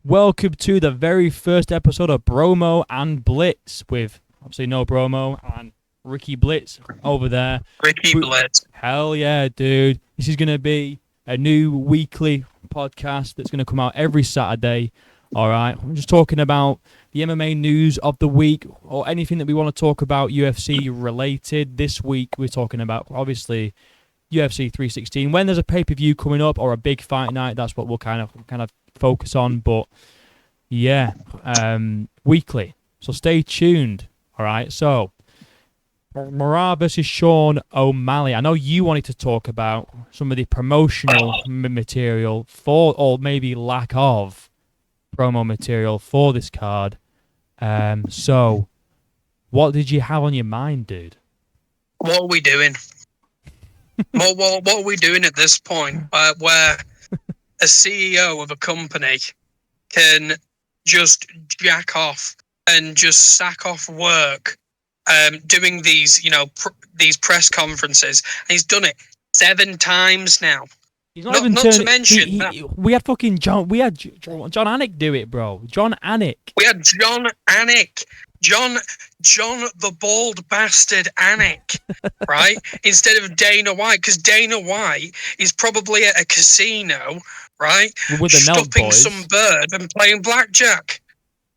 Welcome to the very first episode of Bromo and Blitz with obviously no Bromo and Ricky Blitz over there. Ricky Blitz. Hell yeah, dude. This is going to be a new weekly podcast that's going to come out every Saturday. All right. I'm just talking about the MMA news of the week or anything that we want to talk about UFC related. This week we're talking about, obviously, UFC 316. When there's a pay-per-view coming up or a big fight night, that's what we'll kind of focus on. But yeah, weekly. So stay tuned. All right. So Morale versus Sean O'Malley. I know you wanted to talk about some of the promotional material for, or maybe lack of promo material for this card. So what did you have on your mind, dude? What are we doing? what are we doing at this point where a CEO of a company can just jack off and just sack off work doing these, these press conferences? And he's done it 7 times now. He's not to mention we had fucking John Anik do it, bro. John Anik. We had John Anik. John the bald bastard Anik, right? Instead of Dana White, because Dana White is probably at a casino, right? With the stopping some bird and playing blackjack.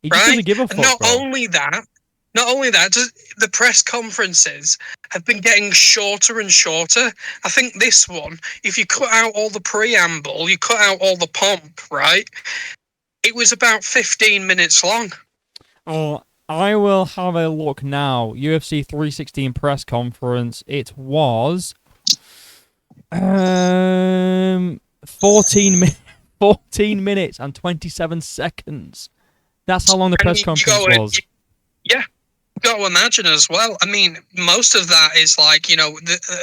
He just doesn't give a fuck, Not only that, the press conferences have been getting shorter and shorter. I think this one, if you cut out all the preamble, you cut out all the pomp, right? It was about 15 minutes long. Oh, I will have a look now. UFC 316 press conference. It was 14 minutes and 27 seconds. That's how long the press conference was. Yeah. You've got to imagine as well. I mean, most of that is like,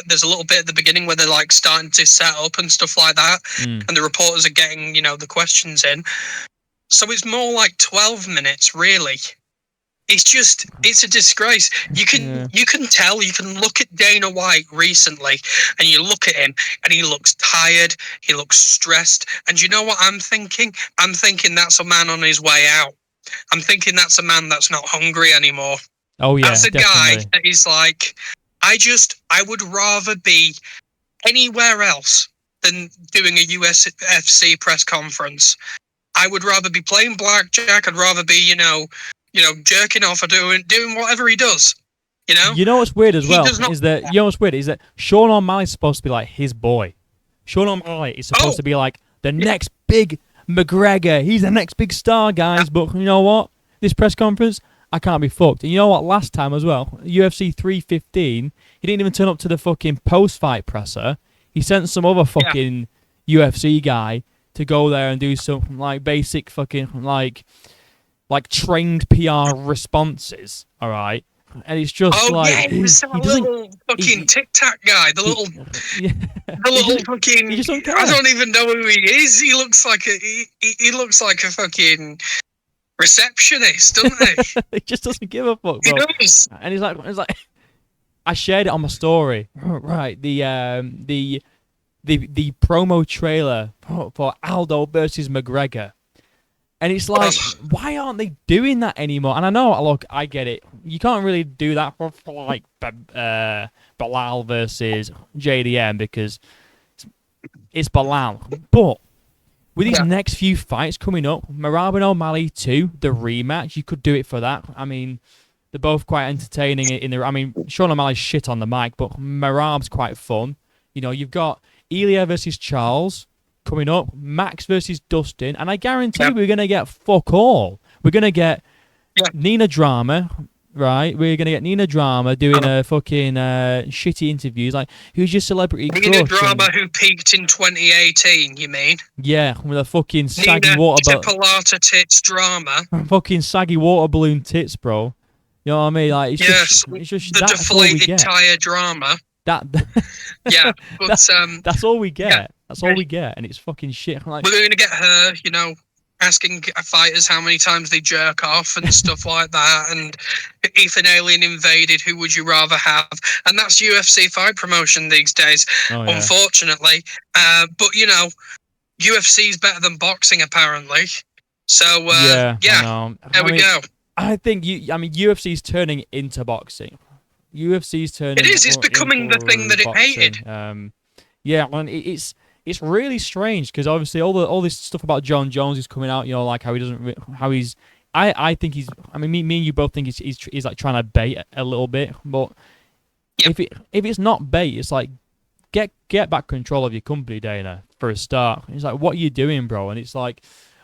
there's a little bit at the beginning where they're like starting to set up and stuff like that. And the reporters are getting, the questions in. So it's more like 12 minutes, really. It's a disgrace. You can tell, you can look at Dana White recently and you look at him and he looks tired, he looks stressed. And you know what I'm thinking? I'm thinking that's a man on his way out. I'm thinking that's a man that's not hungry anymore. Oh yeah, that's a guy that is like, I would rather be anywhere else than doing a UFC press conference. I would rather be playing blackjack. I'd rather be, jerking off or doing whatever he does. You know what's weird as well is that Sean O'Malley's supposed to be like his boy. Sean O'Malley is supposed to be like the next big McGregor. He's the next big star, guys. But you know what? This press conference, I can't be fucked. And you know what? Last time as well, UFC 315, he didn't even turn up to the fucking post-fight presser. He sent some other fucking UFC guy to go there and do some like basic fucking like trained PR responses. All right. And it's just it was that little fucking Tic Tac guy, the little fucking. I don't even know who he is. He looks like a fucking receptionist, doesn't he? He just doesn't give a fuck, bro. He does. And he's like, I shared it on my story. Right, the promo trailer for Aldo versus McGregor. And it's like, why aren't they doing that anymore? And I know, look, I get it. You can't really do that for like Bilal versus JDM because it's Bilal. But with these next few fights coming up, Merab and O'Malley 2, the rematch, you could do it for that. I mean, they're both quite entertaining Sean O'Malley's shit on the mic, but Merab's quite fun. You've got Ilya versus Charles coming up, Max versus Dustin, and I guarantee we're going to get fuck all. We're going to get Nina Drama, right? We're going to get Nina Drama doing a fucking shitty interviews, like, who's your celebrity crush? Nina Drama who peaked in 2018, you mean? Yeah, with a fucking saggy water balloon. Chipolata tits drama. Fucking saggy water balloon tits, bro. You know what I mean? Like, it's just the deflated tire drama. But that's all we get. Yeah. That's all we get, and it's fucking shit. Like, we're going to get her, asking fighters how many times they jerk off and stuff like that, and if an alien invaded, who would you rather have? And that's UFC fight promotion these days, unfortunately. But, UFC is better than boxing, apparently. So Yeah, yeah, I know. there we go. I think UFC's turning into boxing. UFC's turning It is. It's becoming the thing into that it boxing. hated. Yeah, and it's really strange because obviously all this stuff about John Jones is coming out. You know, like how he doesn't, how he's. I think he's. I mean, me and you both think he's like trying to bait a little bit. But Yep. if it's not bait, it's like get back control of your company, Dana, for a start. It's like, what are you doing, bro? And it's like,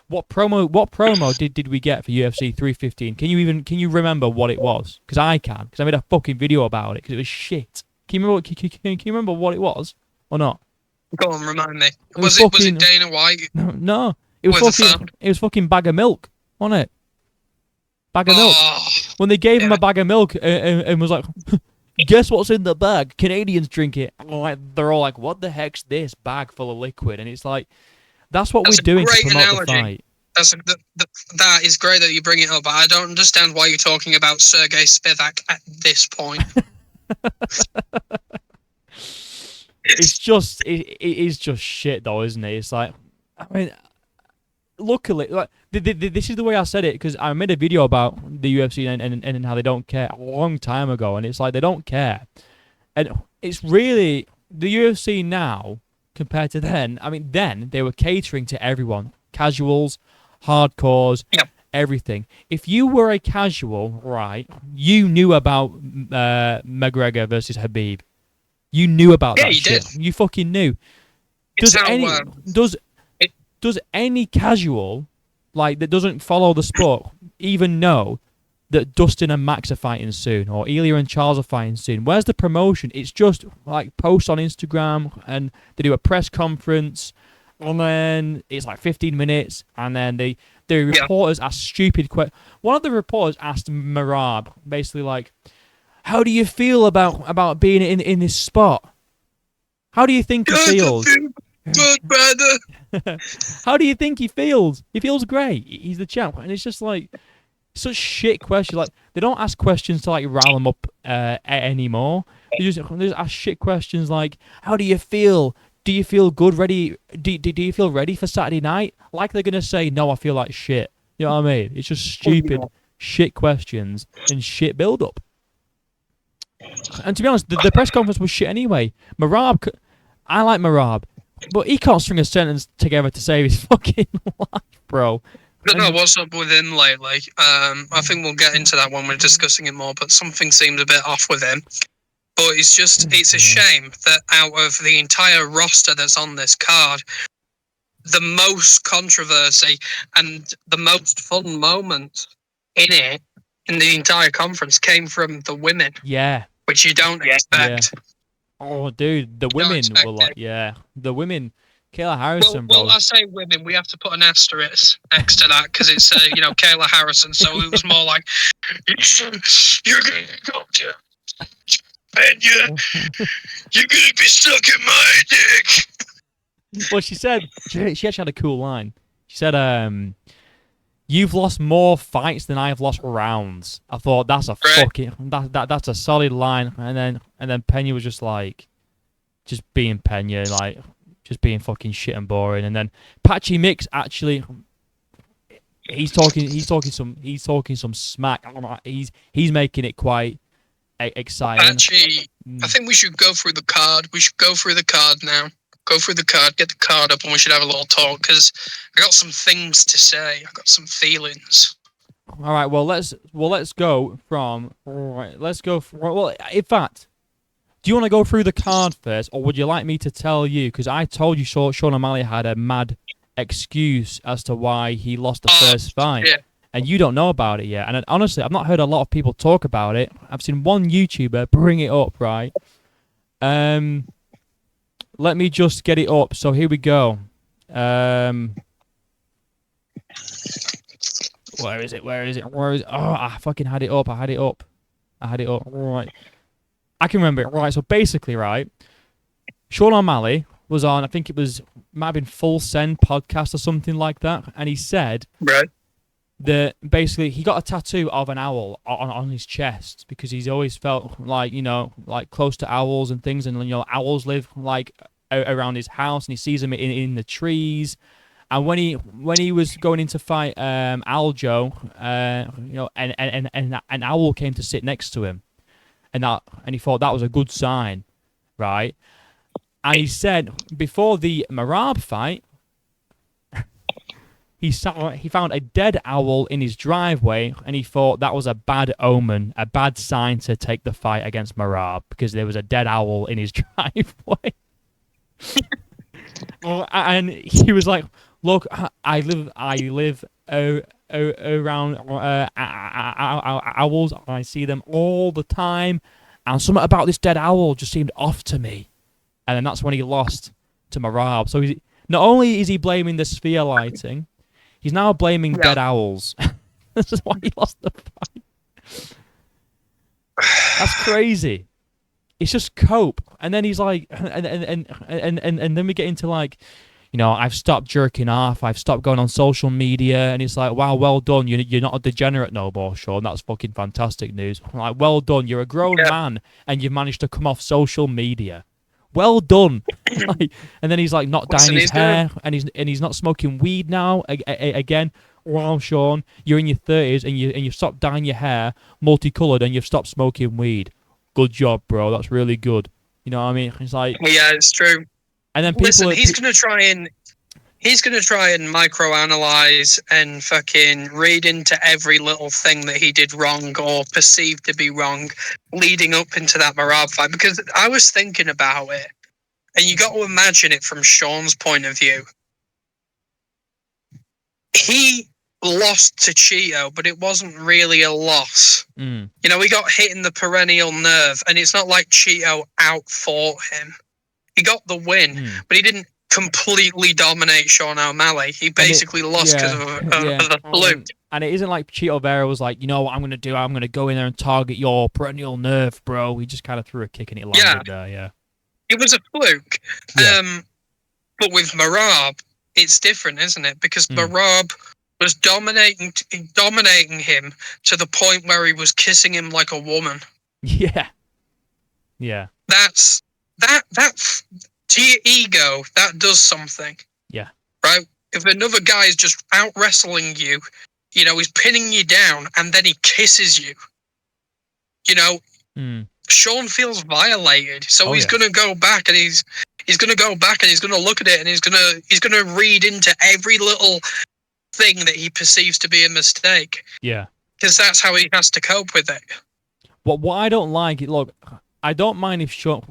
what promo did we get for UFC 315? Can you remember what it was? Because I can, because I made a fucking video about it because it was shit. Can you remember what it was or not? Go on, remind me. Was it Dana White? No. It was With the fucking phone? it was fucking bag of milk, wasn't it? Bag of milk. Oh, When they gave him yeah. a bag of milk and was like, guess what's in the bag? Canadians drink it. And they're all like, what the heck's this bag full of liquid? And it's like, that's what That's we're doing a to great promote the analogy. fight. That is great that you bring it up, but I don't understand why you're talking about Sergei Spivak at this point. It's just it is just shit though, isn't it? It's like, I mean, luckily, like this is the way I said it because I made a video about the UFC and how they don't care a long time ago, and it's like they don't care, and it's really the UFC now compared to then. I mean, then they were catering to everyone, casuals, hardcores, Yep. everything. If you were a casual, right, you knew about McGregor versus Habib. You knew about Yeah, that you shit. did. You fucking knew. It's Does how, any it- does any casual like that doesn't follow the sport even know that Dustin and Max are fighting soon or Ilya and Charles are fighting soon? Where's the promotion? It's just like posts on Instagram and they do a press conference and then it's like 15 minutes and then the reporters ask stupid questions. One of the reporters asked Marab basically like, how do you feel about being in this spot? How do you think he feels? Good, brother. How do you think he feels? He feels great. He's the champ. And it's just like such shit questions. Like they don't ask questions to like rile them up anymore. They just ask shit questions like, how do you feel? Do you feel good? Ready? Do you feel ready for Saturday night? Like they're gonna say, no, I feel like shit. You know what I mean? It's just stupid shit questions and shit build up. And to be honest, the press conference was shit anyway. Marab, I like Marab, but he can't string a sentence together to save his fucking life, bro. I don't know what's up with him lately. I think we'll get into that when we're discussing it more, but something seemed a bit off with him. But it's a shame that out of the entire roster that's on this card, the most controversy and the most fun moment in the entire conference came from the women. Yeah. Which you don't expect. Yeah. Oh, dude, the women were like, yeah, the women. Kayla Harrison, well, bro. I say women. We have to put an asterisk next to that because it's Kayla Harrison. So it was more like you're gonna go to and you're gonna be stuck in my dick. Well, she actually had a cool line. She said, "You've lost more fights than I've lost rounds." I thought that's a fucking that's a solid line. And then Pena was just being Pena, like just being fucking shit and boring. And then Patchy Mix actually, he's talking some smack. He's making it quite exciting. Patchy, I think we should go through the card. We should go through the card now. Go through the card, get the card up, and we should have a little talk because I got some things to say. I got some feelings. All right. Well, let's go from. Right, let's go. Well, in fact, do you want to go through the card first, or would you like me to tell you? Because I told you Sean O'Malley had a mad excuse as to why he lost the first fight, and you don't know about it yet. And honestly, I've not heard a lot of people talk about it. I've seen one YouTuber bring it up. Right. Let me just get it up. So here we go. Where is it? Oh, I fucking had it up. I had it up. Right. I can remember it. Right. So basically, right, Sean O'Malley was on, I think might have been Full Send podcast or something like that. And he said that basically he got a tattoo of an owl on his chest because he's always felt like, like close to owls and things. And, owls live like around his house and he sees them in the trees. And when he was going in to fight Aljo, and Owl came to sit next to him, and he thought that was a good sign, right? And he said before the Marab fight, he found a dead owl in his driveway, and he thought that was a bad omen, a bad sign to take the fight against Marab, because there was a dead owl in his driveway. And he was like, "Look, I live around owls. I see them all the time, and something about this dead owl just seemed off to me." And then that's when he lost to Marab. So not only is he blaming the sphere lighting, he's now blaming dead owls. This is why he lost the fight. That's crazy. It's just cope. And then he's like, and then we get into like, I've stopped jerking off. I've stopped going on social media. And it's like, wow, well done. You're not a degenerate no more, Sean. That's fucking fantastic news. I'm like, well done. You're a grown man and you've managed to come off social media. Well done. And then he's like not dyeing his hair, and he's not smoking weed now. Again, wow, Sean, you're in your 30s and you've stopped dyeing your hair multicolored and you've stopped smoking weed. Good job, bro. That's really good. You know what I mean? It's like, yeah, it's true. And then people he's gonna try and microanalyze and fucking read into every little thing that he did wrong or perceived to be wrong leading up into that Marab fight. Because I was thinking about it, and you got to imagine it from Sean's point of view. He lost to Cheeto, but it wasn't really a loss. Mm. He got hit in the perennial nerve, and it's not like Cheeto outfought him. He got the win, but he didn't completely dominate Sean O'Malley. He basically lost because of the fluke. And it isn't like Cheeto Vera was like, you know what I'm going to do? I'm going to go in there and target your perennial nerve, bro. He just kind of threw a kick and it landed there, yeah. It was a fluke. Yeah. But with Marab, it's different, isn't it? Because Marab was dominating him to the point where he was kissing him like a woman. Yeah. Yeah. That's to your ego, that does something. Yeah. Right? If another guy is just out wrestling you, he's pinning you down and then he kisses you, Sean feels violated. So he's going to go back and he's going to go back and he's going to look at it and he's going to read into every little thing that he perceives to be a mistake. Yeah. Because that's how he has to cope with it. What I don't like, look, I don't mind if Sean,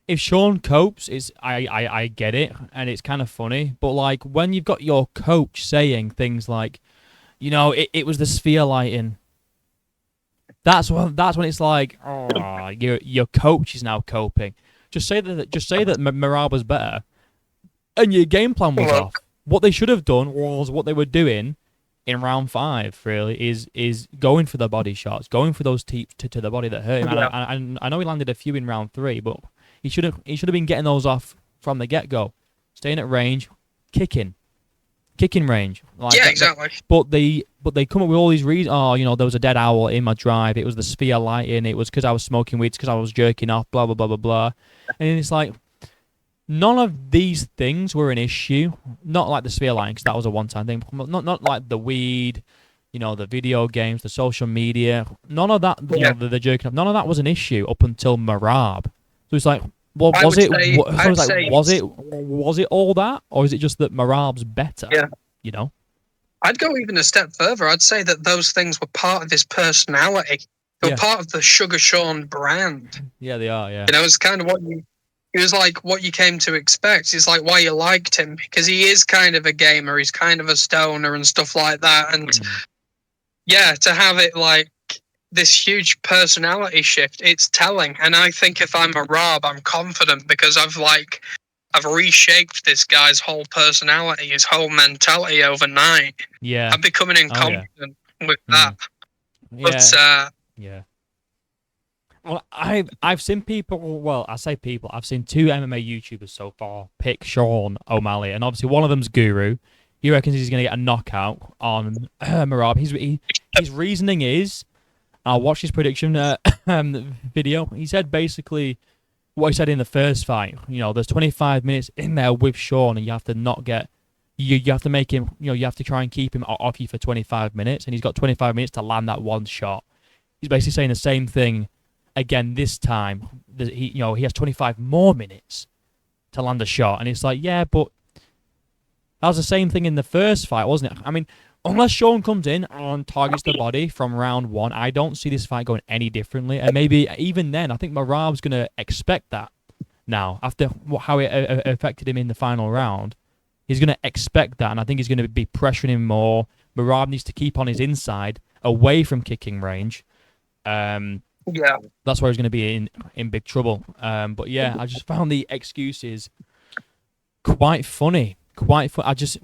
if Sean copes, I get it, and it's kind of funny. But like when you've got your coach saying things like, it was the sphere lighting. That's when it's like, oh, your coach is now coping. Just say that Marab was better, and your game plan was off. What they should have done was what they were doing in round 5. Really, is going for the body shots, going for those teeth to the body that hurt him. Yeah. And I know he landed a few in round 3, but he should have been getting those off from the get-go, staying at range, kicking range. Exactly. But they come up with all these reasons. Oh, there was a dead owl in my drive. It was the sphere lighting. It was because I was smoking weed. It's because I was jerking off. Blah blah blah blah blah. And it's like none of these things were an issue. Not like the sphere lighting, because that was a one-time thing. Not like the weed. The video games, the social media. None of that. The jerking off. None of that was an issue up until Marab. So it's like, well, was it all that, or is it just that Marab's better? Yeah. I'd go even a step further. I'd say that those things were part of his personality. They were part of the Sugar Sean brand. Yeah, they are. Yeah. It's kind of it was like what you came to expect. It's like why you liked him, because he is kind of a gamer. He's kind of a stoner and stuff like that. And to have it like this huge personality shift, it's telling. And I think if I'm a Rob, I'm confident because I've reshaped this guy's whole personality, his whole mentality overnight. Yeah. I'm becoming incompetent with that. Yeah. But well, I've seen people. Well, I say people. I've seen 2 MMA YouTubers so far pick Sean O'Malley, and obviously one of them's Guru. He reckons he's going to get a knockout on Marab. His reasoning is, I watched his prediction video. He said basically what he said in the first fight. There's 25 minutes in there with Sean, and you have to not get you have to make him, you have to try and keep him off you for 25 minutes, and he's got 25 minutes to land that one shot. He's basically saying the same thing again this time. He has 25 more minutes to land a shot, and it's like, yeah, but that was the same thing in the first fight, wasn't it? I mean, unless Sean comes in and targets the body from round one, I don't see this fight going any differently. And maybe even then, I think Merab's going to expect that now, after how it affected him in the final round. He's going to expect that, and I think he's going to be pressuring him more. Merab needs to keep on his inside, away from kicking range. Yeah, that's where he's going to be in big trouble. But yeah, I just found the excuses quite funny. I just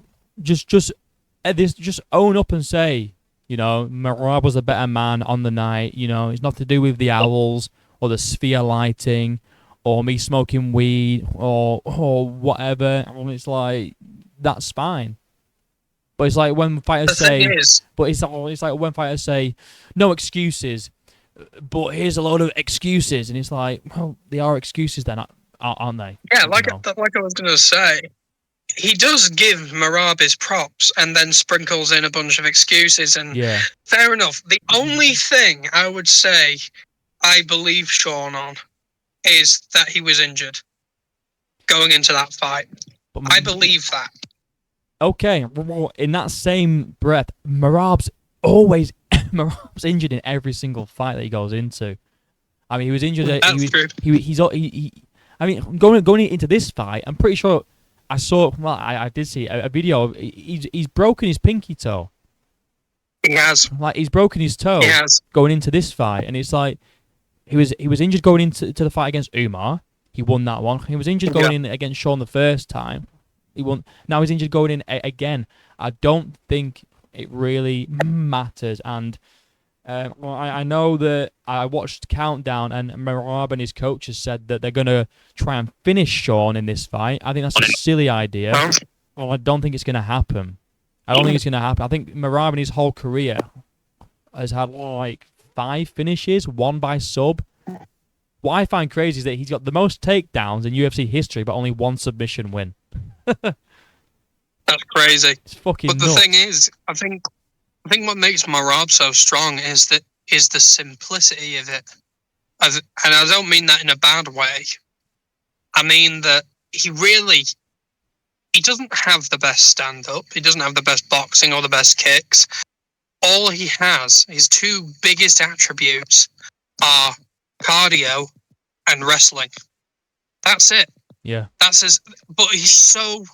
own up and say, Merab was a better man on the night. It's not to do with the owls or the sphere lighting or me smoking weed or whatever. It's like, that's fine. But it's like when fighters say, it's like when fighters say, no excuses, but here's a load of excuses, and it's like, well, they are excuses then, aren't they? Yeah, like I was gonna say, he does give Merab his props and then sprinkles in a bunch of excuses, and fair enough. The only thing I would say I believe Sean on is that he was injured going into that fight. I believe that. Okay, in that same breath, Merab's always injured in every single fight that he goes into. I mean, he was injured. That's true. I mean, going into this fight, I'm pretty sure I saw. Well, I did see a video. He's broken his pinky toe. He has. Like, he's broken his toe. He has. Going into this fight, and it's like he was injured going into the fight against Umar. He won that one. He was injured going in against Sean the first time. He won. Now he's injured going in again. I don't think it really matters. And I know that I watched Countdown, and Merab and his coaches said that they're going to try and finish Sean in this fight. I think that's a silly idea. Well, I don't think it's going to happen. I think Merab in his whole career has had like 5 finishes, 1 by sub. What I find crazy is that he's got the most takedowns in UFC history, but only 1 submission win. That's crazy. It's fucking But the nuts. thing is, I think what makes Merab so strong is the simplicity of it. And I don't mean that in a bad way. I mean that he doesn't have the best stand-up. He doesn't have the best boxing or the best kicks. All he has, his 2 biggest attributes, are cardio and wrestling. That's it. Yeah. But he's so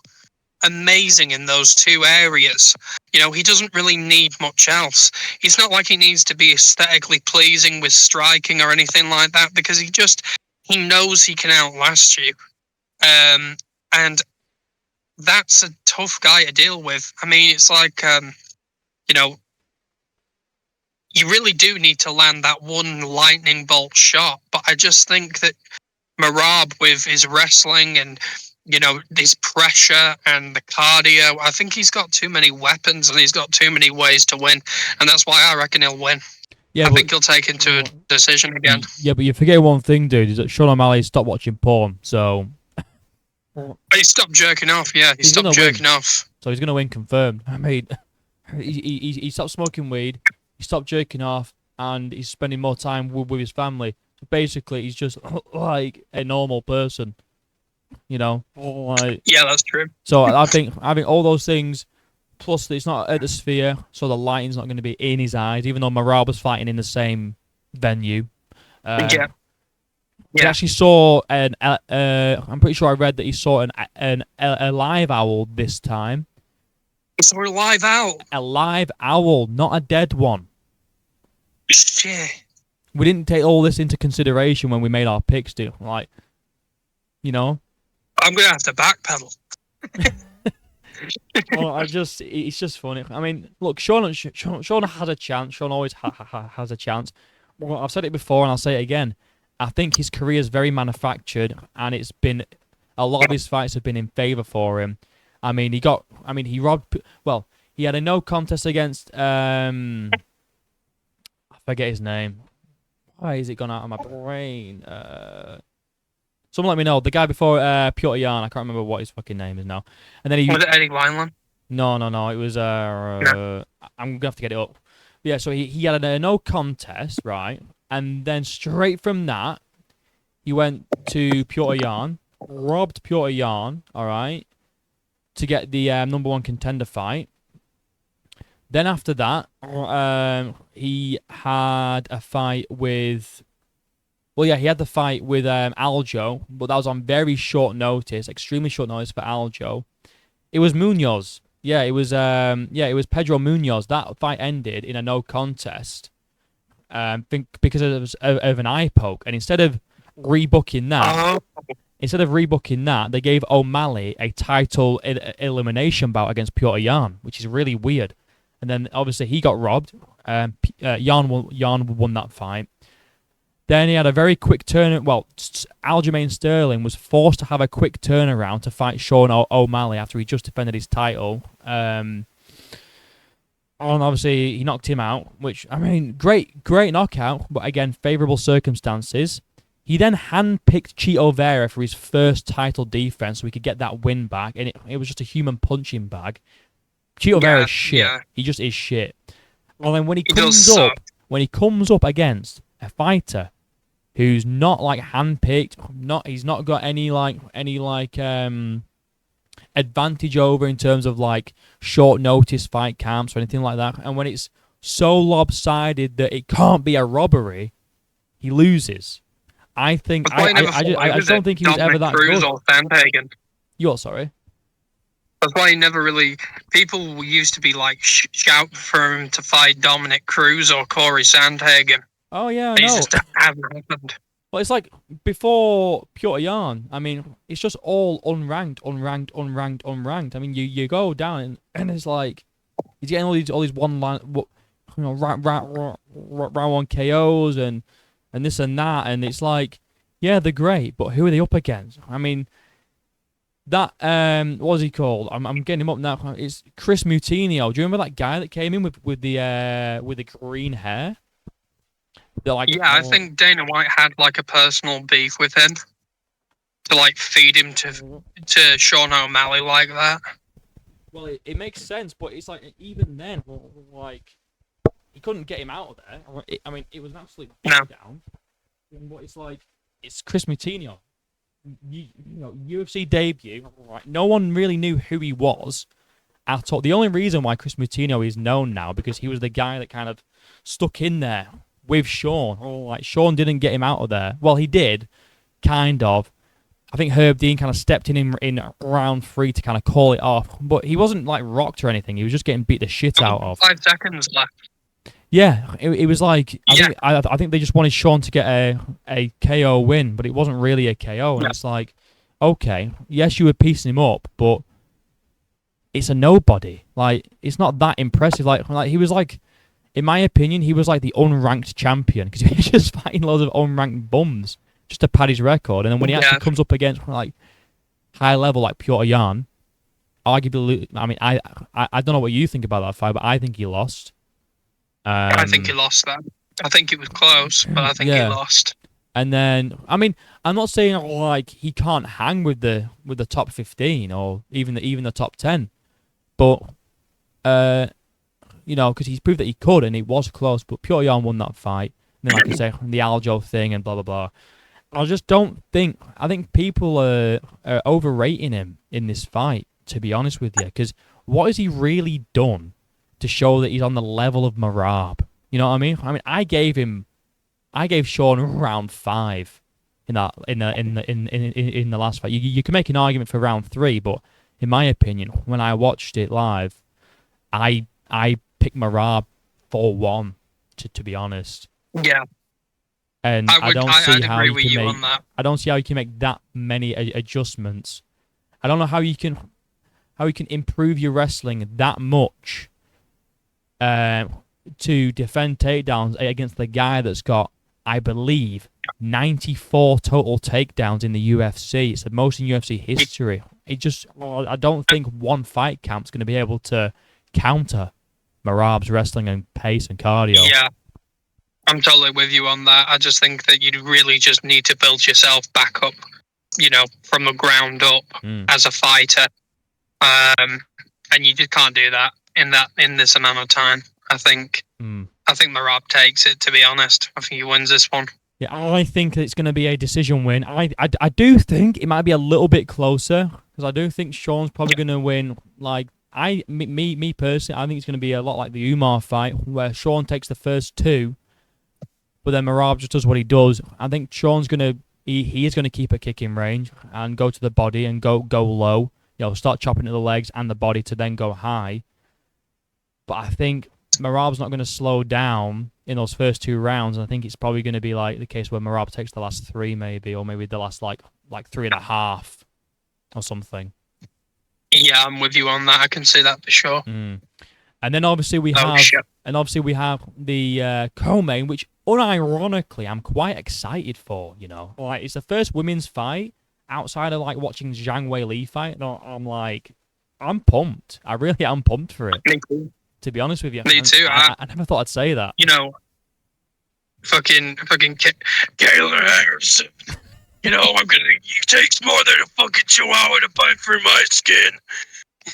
amazing in those 2 areas. He doesn't really need much else. He's not like he needs to be aesthetically pleasing with striking or anything like that, because he knows he can outlast you. And that's a tough guy to deal with. I mean, it's like, you really do need to land that one lightning bolt shot. But I just think that Merab, with his wrestling and, his pressure and the cardio, I think he's got too many weapons and he's got too many ways to win. And that's why I reckon he'll win. Yeah, I think he'll take it to a decision again. Yeah, but you forget one thing, dude, is that Sean O'Malley stopped watching porn, so... He stopped jerking off, yeah. He stopped jerking off. So he's going to win confirmed. I mean, he stopped smoking weed, he stopped jerking off, and he's spending more time with his family. So basically, he's just like a normal person, Like, yeah, that's true. So I think having all those things, plus it's not at the Sphere, so the lighting's not going to be in his eyes, even though Merab was fighting in the same venue. Yeah. He actually saw I'm pretty sure I read that he saw a live owl this time. He saw a live owl? A live owl, not a dead one. Shit. We didn't take all this into consideration when we made our picks, dude. Like, I'm going to have to backpedal. Well, it's just funny. I mean, look, Sean has a chance. Sean always has a chance. Well, I've said it before and I'll say it again. I think his career is very manufactured, and it's been a lot of his fights have been in favor for him. I mean, he robbed. Well, he had a no contest against I forget his name. Why is it gone out of my brain? Someone let me know. The guy before Piotr Jan, I can't remember what his fucking name is now. And then Was it Eddie Wineland? No, no, no. It was I'm gonna have to get it up. But yeah, so he had a no contest, right? And then straight from that, he went to Piotr Jan, robbed Piotr Jan, all right, to get the number one contender fight. Then after that, he had a fight with. Well, yeah, he had the fight with Aljo, but that was on very short notice, extremely short notice for Aljo. It was Munoz. Yeah, it was. Yeah, it was Pedro Munoz. That fight ended in a no contest. Because of an eye poke, and rebooking that, instead of rebooking that, they gave O'Malley a title elimination bout against Piotr Jan, which is really weird. And then obviously he got robbed. Jan won that fight. Then he had a very quick turn. Well, Aljamain Sterling was forced to have a quick turnaround to fight Sean O'Malley after he just defended his title. And obviously he knocked him out, which, I mean, great knockout, but again, favourable circumstances. He then handpicked Chito Vera for his first title defense so he could get that win back, and it was just a human punching bag. Chito Vera is shit. Yeah. He just is shit. Well, then when he comes up against a fighter who's not like handpicked, he's not got any advantage over in terms of like short notice fight camps or anything like that, and when it's so lopsided that it can't be a robbery, he loses. I think I don't think he was ever that good. Or Sandhagen. You're sorry. That's why he never really. People used to be like shout for him to fight Dominic Cruz or Corey Sandhagen. Oh yeah, I know. It just hasn't happened. Well, it's like before Piotr Jan. I mean, it's just all unranked. I mean, you go down and it's like he's getting all these one line, round one KOs and this and that, and it's like, yeah, they're great, but who are they up against? I mean, that what's he called? I'm getting him up now. It's Chris Moutinho. Do you remember that guy that came in with the green hair? Like, yeah, I think Dana White had like a personal beef with him to like feed him to Sean O'Malley like that. Well, it makes sense, but it's like even then, like he couldn't get him out of there. I mean, it was an absolute beatdown. But it's like it's Chris Moutinho, you know, UFC debut. Right? No one really knew who he was at all. The only reason why Chris Moutinho is known now because he was the guy that kind of stuck in there with Sean. Like Sean didn't get him out of there. Well, he did, kind of. I think Herb Dean kind of stepped in round 3 to kind of call it off, but he wasn't like rocked or anything. He was just getting beat the shit out of. 5 seconds left. Yeah, it was like I think they just wanted Sean to get a KO win, but it wasn't really a KO. And it's like, okay, yes, you were piecing him up, but it's a nobody. Like it's not that impressive. Like he was like. In my opinion, he was like the unranked champion because he was just fighting loads of unranked bums just to pad his record. And then when he actually comes up against like high level like Piotr Jan, arguably, I mean, I don't know what you think about that fight, but I think he lost. I think he lost that. I think it was close, but I think he lost. And then, I mean, I'm not saying like he can't hang with the top 15 or even the top 10, but you know, because he's proved that he could, and it was close, but Piotr Jan won that fight. And then, like I say, the Aljo thing and blah, blah, blah. I just don't think... I think people are overrating him in this fight, to be honest with you, because what has he really done to show that he's on the level of Merab? You know what I mean? I gave Sean round 5 in the last fight. You can make an argument for round 3, but in my opinion, when I watched it live, I picked Merab 4-1, to be honest. Yeah. And I don't see how you can make that many adjustments. I don't know how you can improve your wrestling that much to defend takedowns against the guy that's got, I believe, 94 total takedowns in the UFC. It's the most in UFC history. I don't think one fight camp's going to be able to counter Merab's wrestling and pace and cardio. Yeah, I'm totally with you on that. I just think that you really just need to build yourself back up, you know, from the ground up as a fighter. And and you just can't do that in this amount of time. I think Merab takes it. To be honest, I think he wins this one. Yeah, I think it's going to be a decision win. I do think it might be a little bit closer because I do think Sean's probably going to win. Like me personally, I think it's going to be a lot like the Umar fight where Sean takes the first two, but then Merab just does what he does. I think Sean's going to he is going to keep a kicking range and go to the body and go low. Start chopping at the legs and the body to then go high. But I think Merab's not going to slow down in those first two rounds. And I think it's probably going to be like the case where Merab takes the last three, maybe, or maybe the last like 3.5 or something. Yeah, I'm with you on that. I can see that for sure. And then obviously we have the co-main, which unironically I'm quite excited for. Like it's the first women's fight outside of like watching Zhang Weili fight. I'm pumped. I really am pumped for it. Me too. To be honest with you, me too. I never thought I'd say that. Fucking Kayla Harrison. It takes more than a fucking chihuahua to bite through my skin.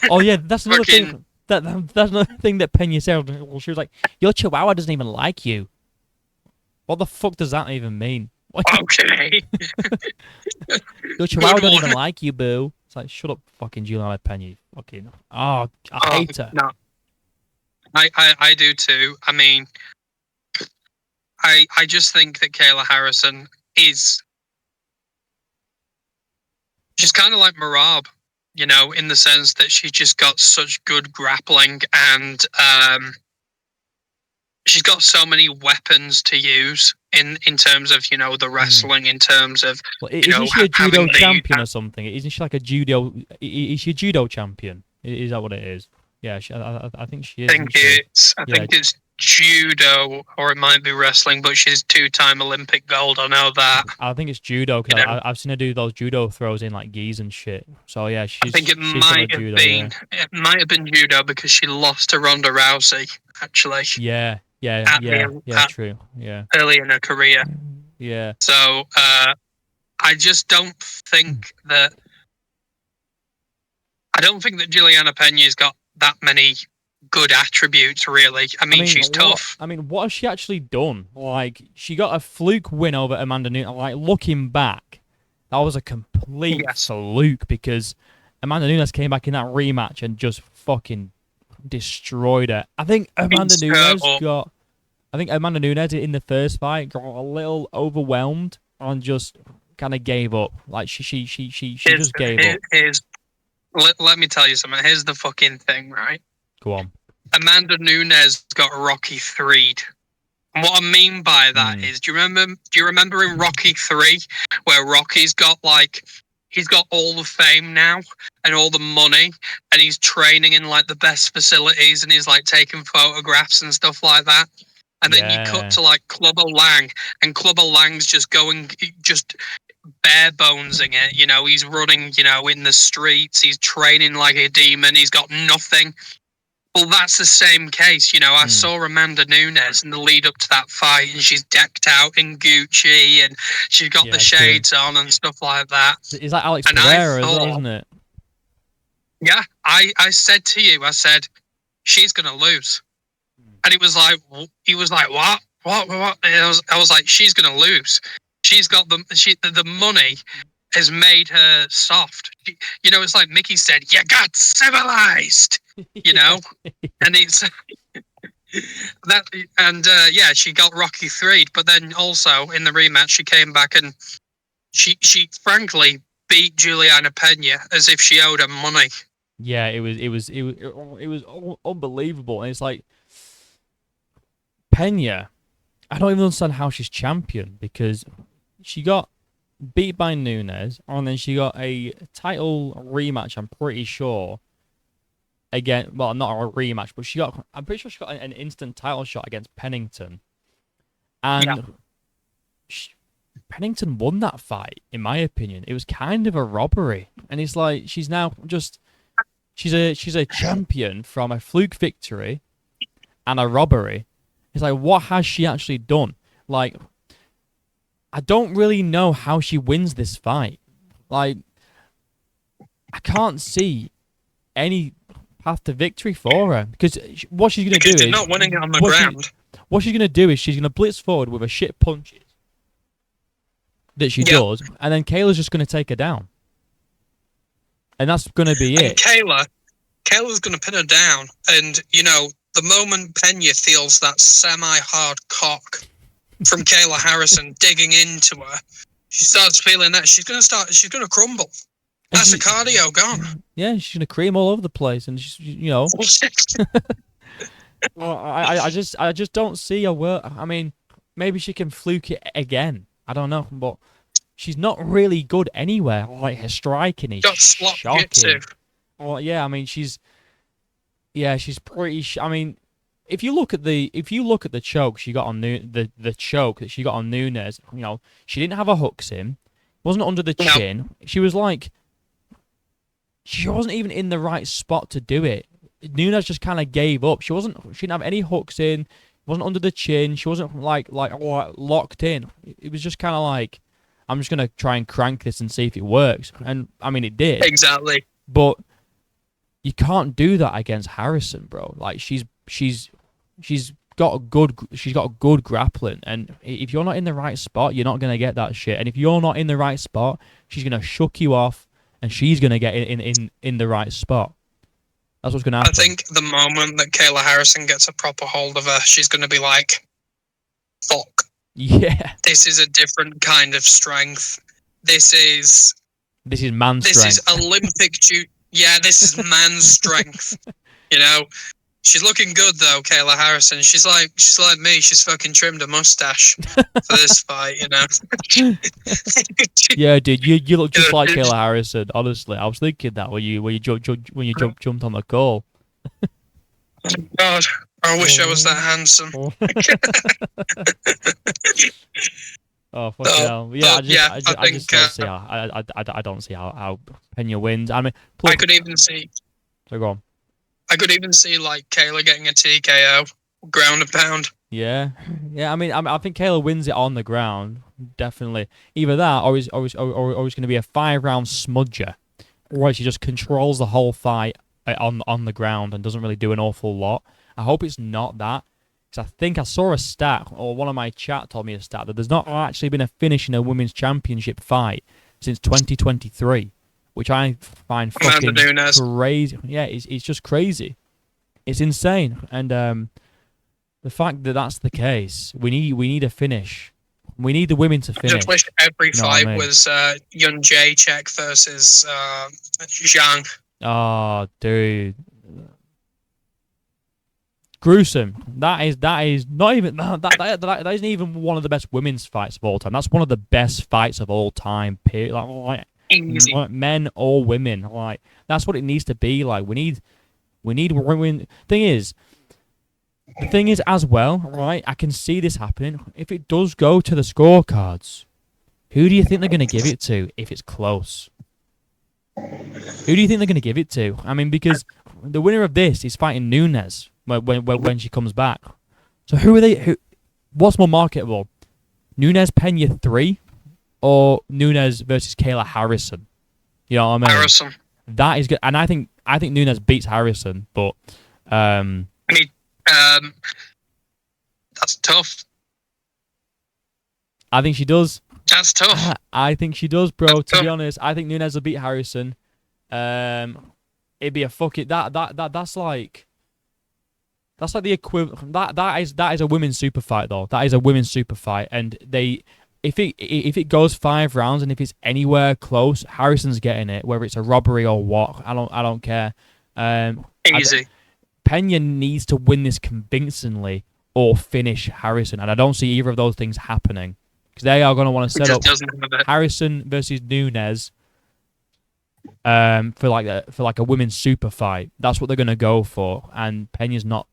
Oh yeah, that's another thing. That's another thing that Pena said. Well, she was like, "Your chihuahua doesn't even like you." What the fuck does that even mean? Okay. Your chihuahua doesn't even like you, boo. It's like, shut up, fucking Juliana Pena. Fucking. Oh, I hate her. No. I do too. I mean, I just think that Kayla Harrison is she's kind of like Merab, in the sense that she just got such good grappling and she's got so many weapons to use in terms of the wrestling, in terms of isn't she a judo champion or something? Isn't she like a judo? Is she a judo champion? Is that what it is? Yeah, I think she is. I think it's judo, or it might be wrestling, but she's 2-time Olympic gold. I know that. I think it's judo because I've seen her do those judo throws in like gis and shit. So yeah, I think it might have been judo because she lost to Ronda Rousey actually. Yeah, true. Yeah, early in her career. Yeah. So I just don't think that. I don't think that Juliana Pena's got that many good attributes, really. I mean she's tough. What has she actually done? Like, she got a fluke win over Amanda Nunes. Like, looking back, that was a complete fluke because Amanda Nunes came back in that rematch and just fucking destroyed her. I think Amanda Nunes in the first fight got a little overwhelmed and just kind of gave up. Like, she just gave up. Let me tell you something. Here's the fucking thing, right? Go on. Amanda Nunes got Rocky 3'd. And what I mean by that is, do you remember in Rocky 3 where Rocky's got he's got all the fame now and all the money and he's training in like the best facilities and he's like taking photographs and stuff like that. And then you cut to like Clubber Lang, and Clubber Lang's just bare bonesing it, he's running, in the streets, he's training like a demon, he's got nothing. Well, that's the same case, I saw Amanda Nunes in the lead up to that fight and she's decked out in Gucci and she's got the shades on and stuff like that. Is that Alex Pereira, isn't it? Yeah, I said to you, she's going to lose. And he was like, what? And I was like, she's going to lose. She's got the money has made her soft. It's like Mickey said, you got civilized, and it's that. And she got Rocky 3'd, but then also in the rematch, she came back and she frankly beat Juliana Pena as if she owed her money. Yeah, it was unbelievable. And it's like, Pena, I don't even understand how she's champion because she got beat by Nunes and then she got a title rematch, I'm pretty sure. Again, well, not a rematch, but I'm pretty sure she got an instant title shot against Pennington. And Pennington won that fight, in my opinion. It was kind of a robbery. And it's like, she's now just... She's a champion from a fluke victory and a robbery. It's like, what has she actually done? Like, I don't really know how she wins this fight. Like, I can't see any path to victory for her. Because what she's going to do Because is... you're not winning it on the ground. What she's going to do is she's going to blitz forward with her shit punches that she does, and then Kayla's just going to take her down. And that's going to be it. Kayla's going to pin her down. And, you know, the moment Pena feels that semi-hard cock from Kayla Harrison digging into her, she starts feeling that she's going to crumble. That's the cardio gone. Yeah, she's going to cream all over the place. And, she's, you know... Well, I just don't see a work. I mean, maybe she can fluke it again. I don't know, but she's not really good anywhere. Like her striking is shocking. Well, yeah, I mean she's pretty. I mean, if you look at the choke she got on the choke that she got on Nunes, you know, she didn't have her hooks in, wasn't under the chin. She wasn't even in the right spot to do it. Nunes just kind of gave up. She didn't have any hooks in, wasn't under the chin. She wasn't like locked in. It was just kind of like, I'm just gonna try and crank this and see if it works. And I mean, it did exactly. But you can't do that against Harrison, bro. Like she's got good grappling, and if you're not in the right spot, you're not gonna get that shit. And if you're not in the right spot, she's gonna shuck you off, and she's gonna get in the right spot. That's what's going to happen. I think the moment that Kayla Harrison gets a proper hold of her, she's going to be like, fuck. Yeah. This is a different kind of strength. This is man strength. This is Olympic... Yeah, this is man strength. You know? She's looking good, though, Kayla Harrison. She's like me. She's fucking trimmed a mustache for this fight, you know? Yeah, dude, you look just like Kayla Harrison. Honestly, I was thinking that when you jumped on the call. God, I wish I was that handsome. Oh fuck hell! Yeah, I just don't see how I don't see how Pena wins. I mean, I could even see. So go on. I could even see like Kayla getting a TKO, ground and pound. Yeah. I mean, I think Kayla wins it on the ground, definitely. Either that, or it's going to be a 5-round smudger, where she just controls the whole fight on the ground and doesn't really do an awful lot. I hope it's not that, because I think I saw a stat, or one of my chat told me a stat, that there's not actually been a finish in a women's championship fight since 2023. Which I find fucking crazy. Yeah, it's just crazy. It's insane. And the fact that that's the case, we need a finish. We need the women to finish. I just wish every fight was Yun Jacek versus Zhang. Oh, dude. Gruesome. That is not even that isn't even one of the best women's fights of all time. That's one of the best fights of all time. Period. Like men or women, like that's what it needs to be. Like we need women. The thing is as well, right? I can see this happening. If it does go to the scorecards, who do you think they're going to give it to if it's close? Who do you think they're going to give it to? I mean, because the winner of this is fighting Nunes when she comes back. So who are they? What's more marketable? Nunes Pena 3? Or Nunes versus Kayla Harrison. You know what I mean? Harrison. That is good. And I think Nunes beats Harrison, but I mean, that's tough. I think she does. That's tough. I think she does, bro. To be honest, I think Nunes will beat Harrison. It'd be a fucking that's like the equivalent. That is a women's super fight though. That is a women's super fight, and if it goes 5 rounds and if it's anywhere close, Harrison's getting it, whether it's a robbery or what. I don't care. Easy. Pena needs to win this convincingly or finish Harrison, and I don't see either of those things happening because they are going to want to set up Harrison versus Nunes for like a women's super fight. That's what they're going to go for, and Pena's not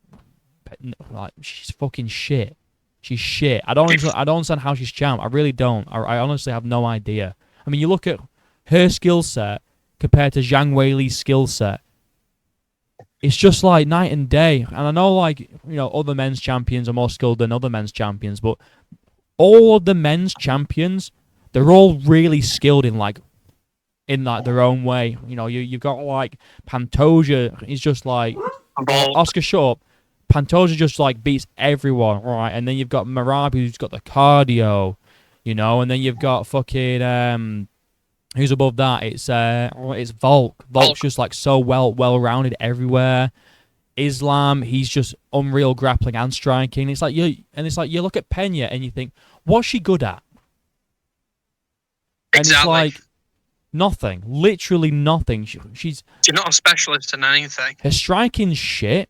like she's fucking shit. She's shit. I don't understand how she's champ. I really don't. I honestly have no idea. I mean, you look at her skill set compared to Zhang Weili's skill set. It's just like night and day. And I know, like, you know, other men's champions are more skilled than other men's champions, but all of the men's champions, they're all really skilled in like in like their own way. You know, you've got like Pantoja. He's just like Oscar, shut up. Pantoja just like beats everyone, right? And then you've got Marabi, who's got the cardio, you know, and then you've got fucking who's above that? It's Volk. Volk's just like so well rounded everywhere. Islam, he's just unreal grappling and striking. It's like you look at Pena and you think, what's she good at? And it's like nothing, literally nothing. She's not a specialist in anything. Her striking's shit.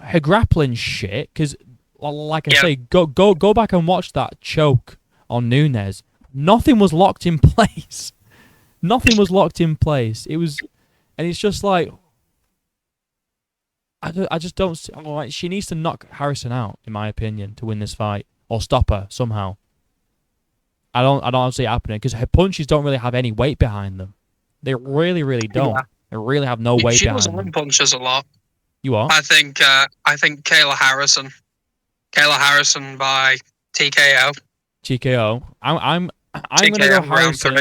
Her grappling's shit. Because, like I say, go back and watch that choke on Nunes. Nothing was locked in place. Nothing was locked in place. It was, and it's just like, I just don't like. She needs to knock Harrison out, in my opinion, to win this fight or stop her somehow. I don't see it happening because her punches don't really have any weight behind them. They really don't. Yeah. They really have no weight behind them. She doesn't punches a lot. You are? I think Kayla Harrison by TKO. TKO. I'm gonna go Harrison.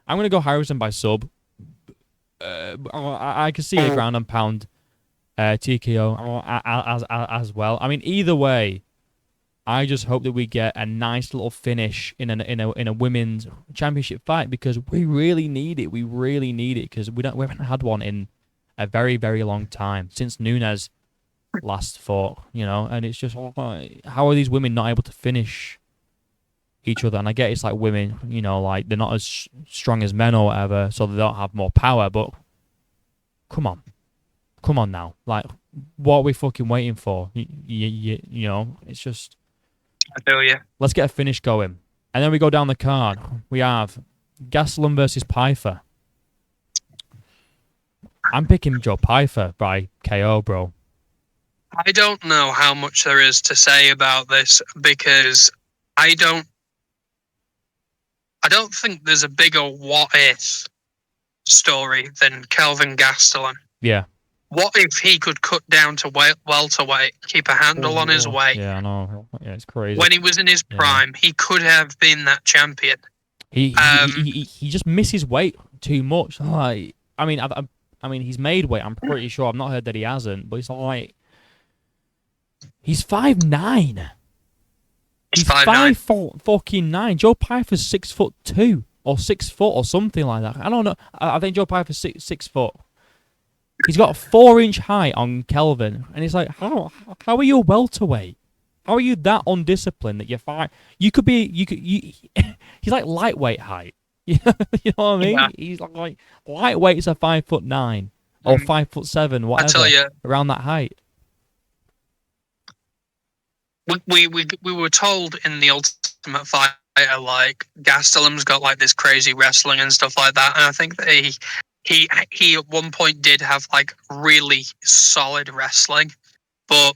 I'm gonna go Harrison by sub. I can see a ground and pound TKO as well. I mean, either way, I just hope that we get a nice little finish in a women's championship fight because we really need it. We really need it because we haven't had one in a very, very long time since Nunes last fought. You know, and it's just how are these women not able to finish each other? And I get it's like women, you know, like they're not as strong as men or whatever, so they don't have more power. But come on now, like what are we fucking waiting for? You know, it's just. I feel you. Let's get a finish going. And then we go down the card. We have Gastelum versus Pyfer. I'm picking Joe Pyfer by KO, bro. I don't know how much there is to say about this because I don't think there's a bigger what-if story than Kelvin Gastelum. Yeah. What if he could cut down to welterweight, keep a handle on his weight? Yeah, I know. Yeah, it's crazy. When he was in his prime, he could have been that champion. He just misses weight too much. Like, I mean, he's made weight. I'm pretty sure. I've not heard that he hasn't, but it's like he's 5'9". He's 5'9". Fucking 9. Joe Pyfer's 6'2" or 6 foot or something like that. I don't know. I think Joe Pyfer's 6 foot. He's got a 4-inch height on Kelvin, and it's like, how are you a welterweight? How are you that undisciplined that you're fine? He's like lightweight height. You know what I mean? Yeah. He's like lightweight is a 5'9" or 5'7", whatever. I tell you, around that height. We were told in the Ultimate Fighter, like Gastelum's got like this crazy wrestling and stuff like that, and I think that he at one point did have like really solid wrestling, but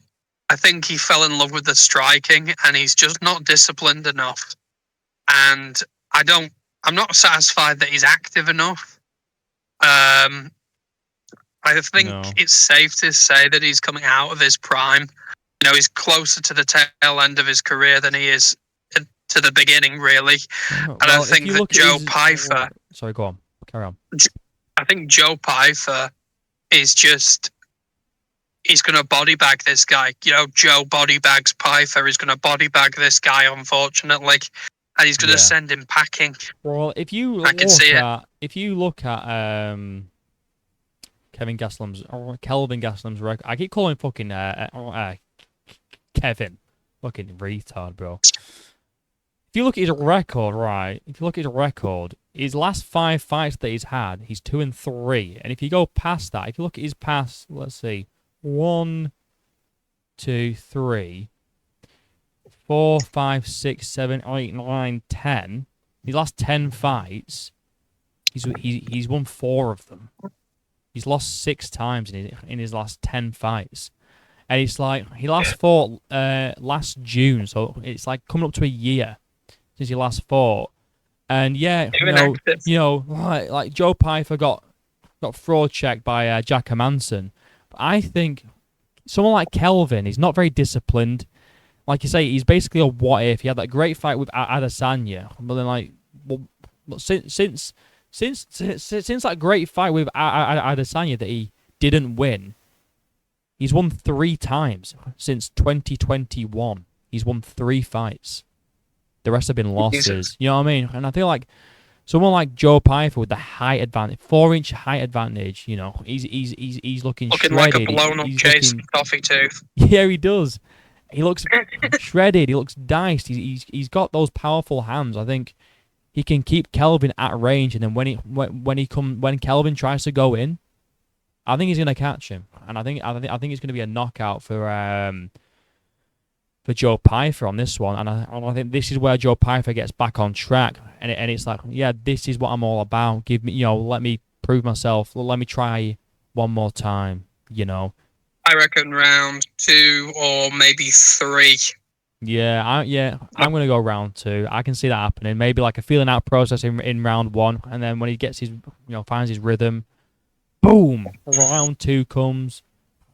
I think he fell in love with the striking and he's just not disciplined enough. And I'm not satisfied that he's active enough. I think it's safe to say that he's coming out of his prime. You know, he's closer to the tail end of his career than he is to the beginning, really. And I think that Joe Pyfer... Sorry, go on. Carry on. I think Joe Pyfer is he's going to body bag this guy. You know, Joe body bags Pyfer. He's going to body bag this guy, unfortunately, and he's going to send him packing. Well, if you look at Kelvin Gastelum's record, I keep calling him fucking Kevin, fucking retard, bro. If you look at his record, right? His last 5 fights that he's had, he's 2-3. And if you go past that, if you look at his past, let's see, 1, 2, 3, 4, 5, 6, 7, 8, 9, 10. His last 10 fights, he's won 4 of them. He's lost 6 times in his last 10 fights. And it's like, he last fought last June, so it's like coming up to a year since he last fought. And yeah, you know, like Joe Pyfer got fraud checked by Jack Hermanson. But I think someone like Kelvin, he's not very disciplined. Like you say, he's basically a what if. He had that great fight with Adesanya, but then since since that great fight with Adesanya that he didn't win, he's won 3 times since 2021. He's won 3 fights. The rest have been losses. You know what I mean? And I feel like someone like Joe Pyfer with the height advantage, 4-inch height advantage, you know, he's looking shredded. Like a blown up Jason Coffee tooth. Yeah, he does. He looks shredded. He looks diced. He's got those powerful hands. I think he can keep Kelvin at range, and then when Kelvin tries to go in, I think he's gonna catch him, and I think it's gonna be a knockout for Joe Pyfer on this one, and I think this is where Joe Pyfer gets back on track, and it's like, yeah, this is what I'm all about. Give me, you know, let me prove myself. Let me try one more time. You know. I reckon round 2 or maybe 3. Yeah, I'm gonna go round 2. I can see that happening. Maybe like a feeling out process in round 1, and then when he gets his, you know, finds his rhythm, boom, round 2 comes.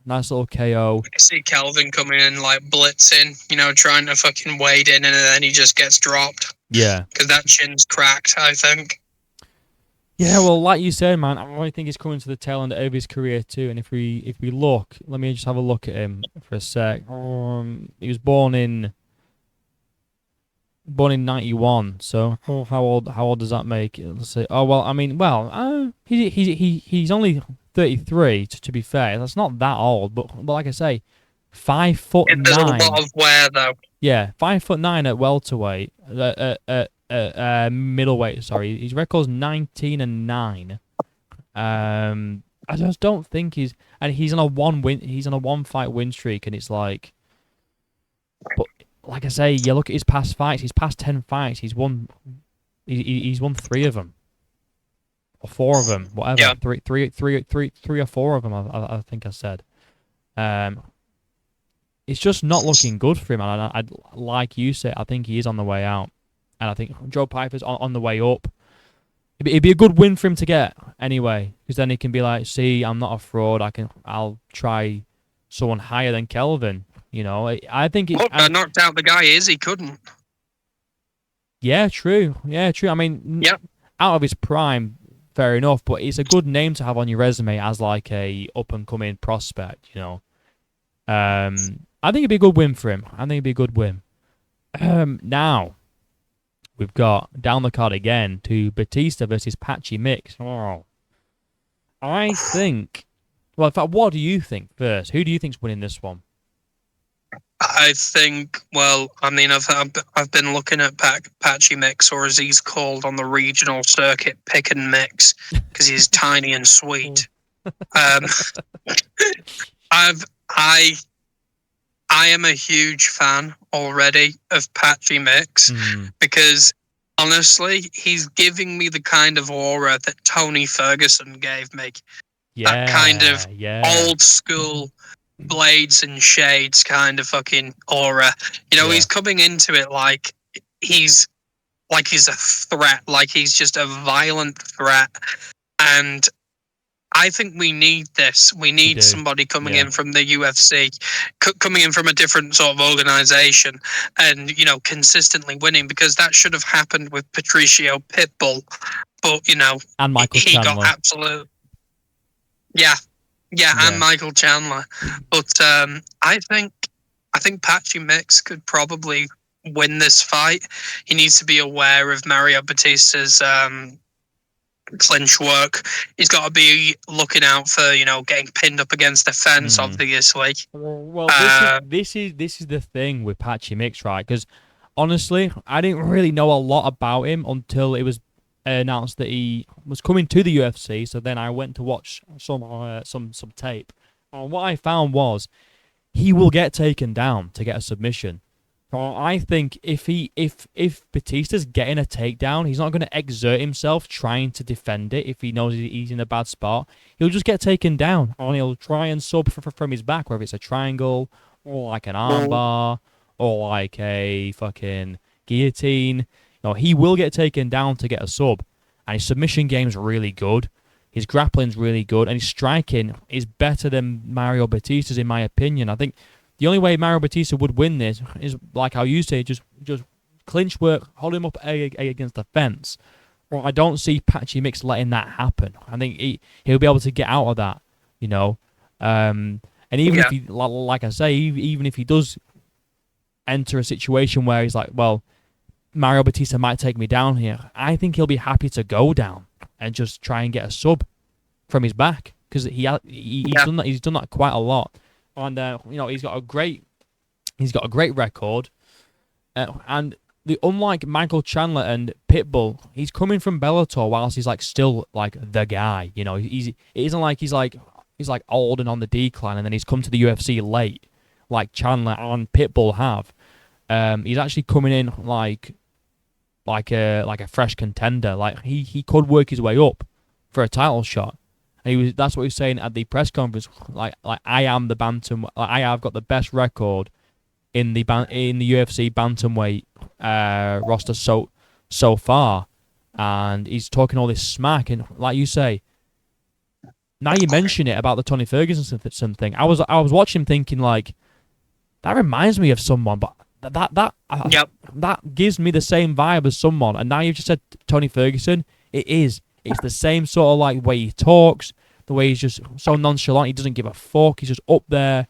Nice little KO. I see Kelvin coming in like blitzing, you know, trying to fucking wade in, and then he just gets dropped. Yeah. Because that chin's cracked, I think. Yeah, well, like you said, man, I really think he's coming to the tail end of his career too. And if we look, let me just have a look at him for a sec. He was born in 91. So how old does that make? Let's see. Oh well, I mean, he's only 33. To be fair, that's not that old. But like I say, 5'9". There's a lot of wear though. Yeah, 5'9" at welterweight. Middleweight. Sorry, his record's 19-9. I just don't think he's on a 1 fight win streak, and it's like, but like I say, you look at his past fights. His past 10 fights, he's won 3 of them, or 4 of them, whatever. Yeah. Three or 4 of them. I think I said. It's just not looking good for him, and I'd like you said, I think he is on the way out, and I think Joe Pyfer's on the way up. It'd be a good win for him to get anyway, because then he can be like, see, I'm not a fraud. I'll try someone higher than Kelvin. You know, I think it's... I knocked out the guy he couldn't. Yeah, true. I mean, out of his prime, fair enough, but it's a good name to have on your resume as like a up-and-coming prospect, you know. I think it'd be a good win for him. Now, we've got down the card again to Batista versus Patchy Mix. Oh. I think... Well, in fact, what do you think first? Who do you think's winning this one? I think, well, I mean, I've been looking at Patchy Mix, or as he's called on the regional circuit, Pick and Mix, because he's tiny and sweet. I am a huge fan already of Patchy Mix because honestly, he's giving me the kind of aura that Tony Ferguson gave me. Yeah, that kind of old school blades and shades kind of fucking aura. You know, he's coming into it like he's a threat, like he's just a violent threat. And I think we need this. We need somebody coming in from the UFC, coming in from a different sort of organization, and, you know, consistently winning, because that should have happened with Patricio Pitbull. But, you know, and Michael Chandler. Got absolute... Yeah, and Michael Chandler. But I think Patchy Mix could probably win this fight. He needs to be aware of Mario Batista's clinch work. He's got to be looking out for, you know, getting pinned up against the fence, obviously. Well, this is the thing with Patchy Mix, right? Because honestly, I didn't really know a lot about him until it was announced that he was coming to the UFC. So then I went to watch some tape, and what I found was he will get taken down to get a submission. I think if Batista's getting a takedown, he's not going to exert himself trying to defend it. If he knows he's in a bad spot, he'll just get taken down, and he'll try and sub from his back, whether it's a triangle or like an armbar or like a fucking guillotine. No, he will get taken down to get a sub, and his submission game's really good. His grappling's really good, and his striking is better than Mario Batista's, in my opinion. I think the only way Mario Batista would win this is, like how you say, just clinch work, hold him up against the fence. Well, I don't see Patchy Mix letting that happen. I think he'll be able to get out of that, you know. And even if he, like I say, even if he does enter a situation where he's like, well, Mario Batista might take me down here, I think he'll be happy to go down and just try and get a sub from his back, because he's done that. He's done that quite a lot, and you know, he's got a great record, and unlike Michael Chandler and Pitbull, he's coming from Bellator whilst he's like still like the guy. You know, it isn't like he's like old and on the decline, and then he's come to the UFC late like Chandler and Pitbull have. He's actually coming in like a fresh contender. Like he could work his way up for a title shot. And that's what he was saying at the press conference. Like I am the bantam. Like, I have got the best record in the UFC bantamweight roster so far, and he's talking all this smack. And like you say, now you mention it about the Tony Ferguson thing. I was watching him thinking like, that reminds me of someone, but that gives me the same vibe as someone. And now you've just said Tony Ferguson. It's the same sort of like way he talks, the way he's just so nonchalant. He doesn't give a fuck. He's just up there.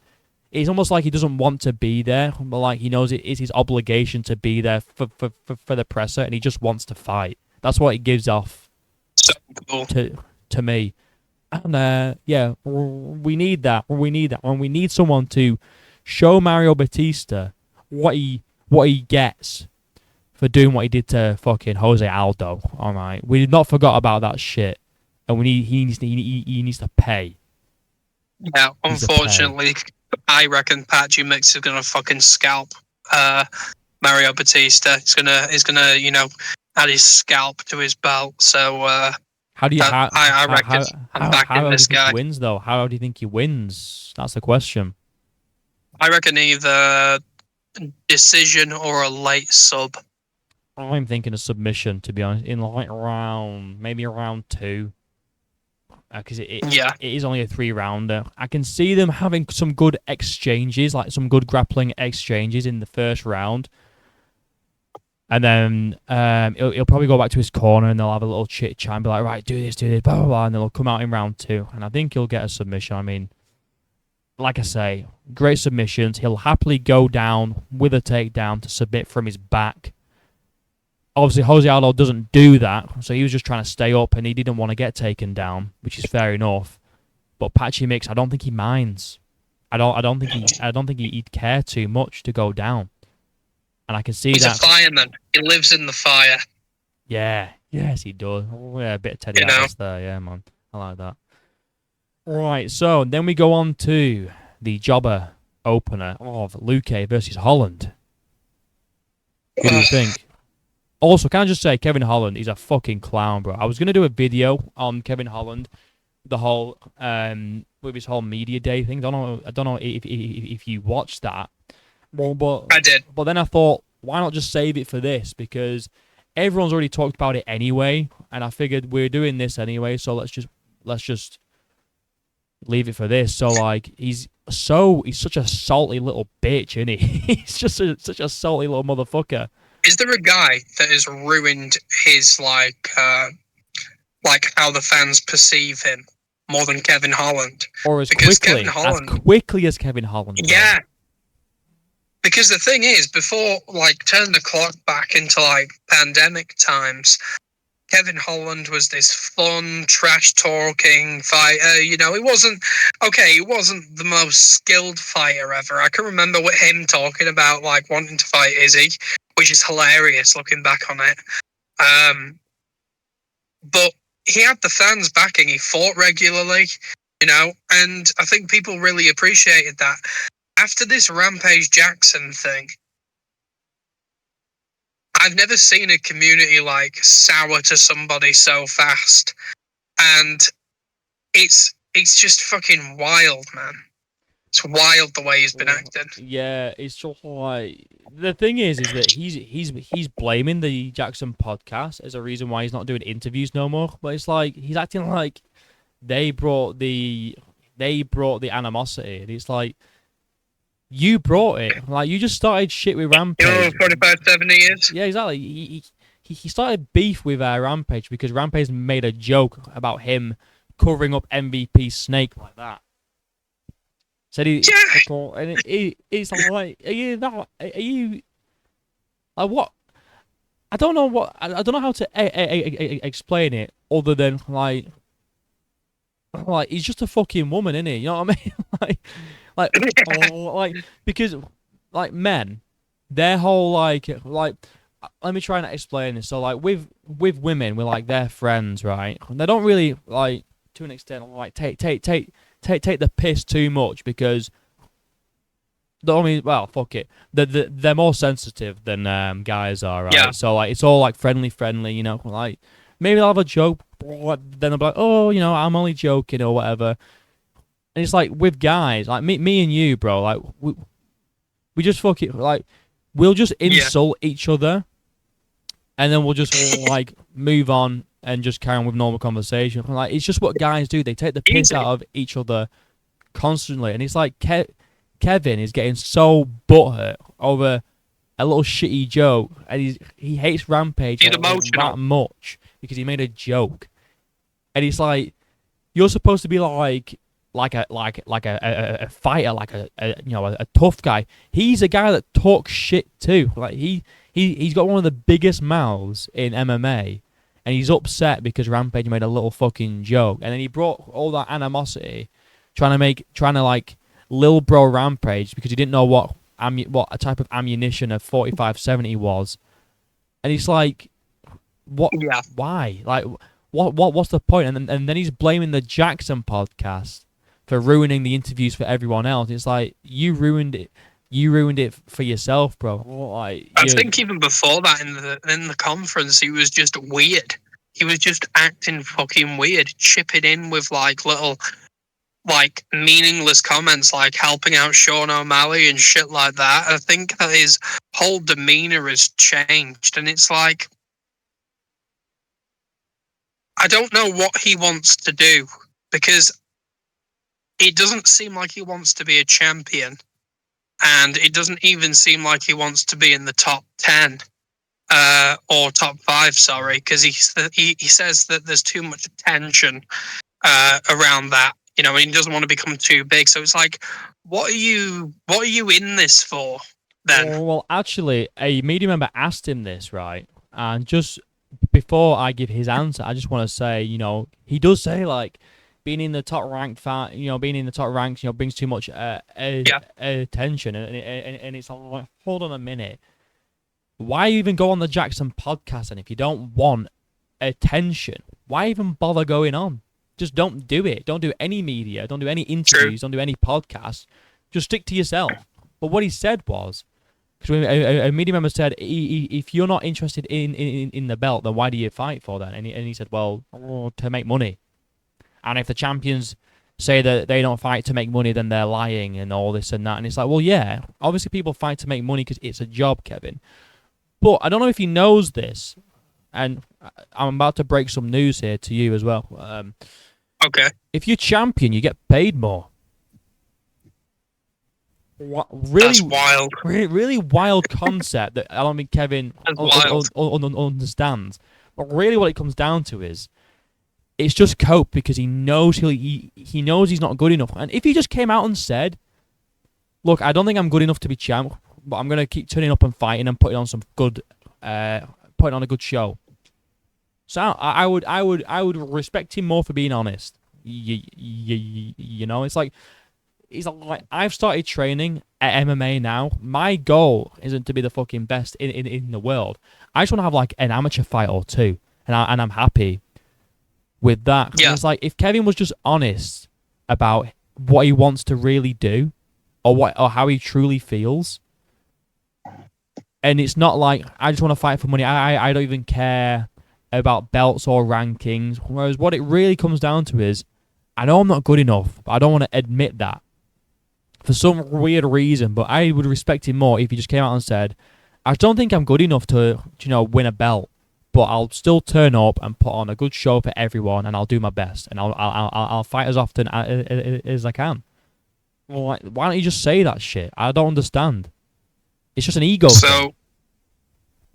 It's almost like he doesn't want to be there, but like he knows it is his obligation to be there for the presser, and he just wants to fight. That's what it gives off to me. And yeah, we need that. And we need someone to show Mario Batista what he gets for doing what he did to fucking Jose Aldo. All right, we did not forgot about that shit, and he needs to pay. Yeah, unfortunately, I reckon Patchy Mix is gonna fucking scalp Mario Batista. He's gonna you know, add his scalp to his belt. So I reckon I'm backing this guy. Wins though? How do you think he wins? That's the question. I reckon either decision or a late sub. I'm thinking a submission, to be honest, in like maybe round 2. Because it is only a 3-rounder. I can see them having some good exchanges, like some good grappling exchanges in the first round. And then he'll probably go back to his corner and they'll have a little chit-chat and be like, right, do this, blah, blah, blah. And then he'll come out in round 2. And I think he'll get a submission. I mean, like I say, great submissions. He'll happily go down with a takedown to submit from his back. Obviously, Jose Aldo doesn't do that, so he was just trying to stay up, and he didn't want to get taken down, which is fair enough. But Patchy Mix, I don't think he minds. I don't think he'd care too much to go down, and I can see he's that. He's a fireman. He lives in the fire. Yeah, yes, he does. Oh, yeah, a bit of Teddy Atlas there, yeah, man. I like that. Right, so then we go on to the jobber opener of Luque versus Holland. What do you think? Also, can I just say, Kevin Holland is a fucking clown, bro. I was gonna do a video on Kevin Holland, the whole with his whole media day thing. I don't know if you watched that. But I did. But then I thought, why not just save it for this? Because everyone's already talked about it anyway, and I figured we're doing this anyway, so let's just leave it for this. So like he's such a salty little bitch, isn't he? He's just such a salty little motherfucker. Is there a guy that has ruined his like how the fans perceive him more than Kevin Holland? Or as quickly as Kevin Holland? Yeah. Because the thing is, before like turning the clock back into like pandemic times, Kevin Holland was this fun, trash-talking fighter. You know, he wasn't the most skilled fighter ever. I can remember with him talking about like wanting to fight Izzy, which is hilarious looking back on it. But he had the fans backing. He fought regularly, you know, and I think people really appreciated that. After this Rampage Jackson thing, I've never seen a community like sour to somebody so fast, and it's just fucking wild, man. It's wild the way he's been acting. Yeah, it's just like the thing is that he's blaming the Jackson podcast as a reason why he's not doing interviews no more. But it's like he's acting like they brought the animosity, and it's like. You brought it. Like, you just started shit with Rampage. You know what 45-70 is? Yeah, exactly. he started beef with Rampage because Rampage made a joke about him covering up MVP Snake like that. Said he, and it's like, are you not? Are you like what? I don't know what. I don't know how to explain it other than like he's just a fucking woman, isn't he? You know what I mean? like because like men, their whole like let me try and explain this. So like with women, we're like they're friends, right? And they don't really like to an extent like take the piss too much because well, fuck it. They're more sensitive than guys are, right? Yeah. So like it's all like friendly, you know, like maybe they'll have a joke, then they'll be like, oh, you know, I'm only joking or whatever. And it's like with guys, like me and you, bro, like we just fuck it, like we'll just insult each other, and then we'll just like move on and just carry on with normal conversation. Like it's just what guys do. They take the piss out of each other constantly, and it's like Kevin is getting so butthurt over a little shitty joke, and he hates Rampage that much because he made a joke, and he's like, you're supposed to be like a fighter, like a tough guy. He's a guy that talks shit too. Like he's got one of the biggest mouths in MMA, and he's upset because Rampage made a little fucking joke, and then he brought all that animosity, trying to like Lil Bro Rampage because he didn't know what a type of ammunition a 45-70 was, and he's like, what? Yeah. Why? Like, what's the point? And then he's blaming the Jackson podcast for ruining the interviews for everyone else. It's like you ruined it. You ruined it for yourself, bro. Like, I think even before that, in the conference, he was just weird. He was just acting fucking weird, chipping in with like little, like meaningless comments, like helping out Sean O'Malley and shit like that. I think that his whole demeanor has changed, and it's like, I don't know what he wants to do because it doesn't seem like he wants to be a champion. And it doesn't even seem like he wants to be in the top 10 or top 5, sorry, because he says that there's too much tension around that, you know, and he doesn't want to become too big. So it's like, what are you in this for then? Well, actually, a media member asked him this, right? And just before I give his answer, I just want to say, you know, he does say like, being in the top ranked, being in the top ranks, you know, brings too much attention, and it's like, hold on a minute, why even go on the Jackson podcast? And if you don't want attention, why even bother going on? Just don't do it. Don't do any media. Don't do any interviews. Don't do any podcasts. Just stick to yourself. But what he said was, because a media member said, if you're not interested in the belt, then why do you fight for that? And he said, well, to make money. And if the champions say that they don't fight to make money, then they're lying and all this and that. And it's like, well, yeah, obviously people fight to make money because it's a job, Kevin. But I don't know if he knows this, and I'm about to break some news here to you as well. Okay. If you're champion, you get paid more. That's wild. Really wild concept that I don't think Kevin understands. But really what it comes down to is, it's just cope because he knows he knows he's not good enough. And if he just came out and said, "Look, I don't think I'm good enough to be champ, but I'm gonna keep turning up and fighting and putting on some good, putting on a good show," so I would respect him more for being honest. You know, it's like I've started training at MMA now. My goal isn't to be the fucking best in the world. I just want to have like an amateur fight or two, and I'm happy with that. Yeah. It's like if Kevin was just honest about what he wants to really do, or how he truly feels, and it's not like I just want to fight for money. I don't even care about belts or rankings. Whereas what it really comes down to is, I know I'm not good enough, but I don't want to admit that for some weird reason. But I would respect him more if he just came out and said, I don't think I'm good enough to win a belt, but I'll still turn up and put on a good show for everyone, and I'll do my best, and I'll fight as often as I can. Well, like, why don't you just say that shit? I don't understand. It's just an ego thing.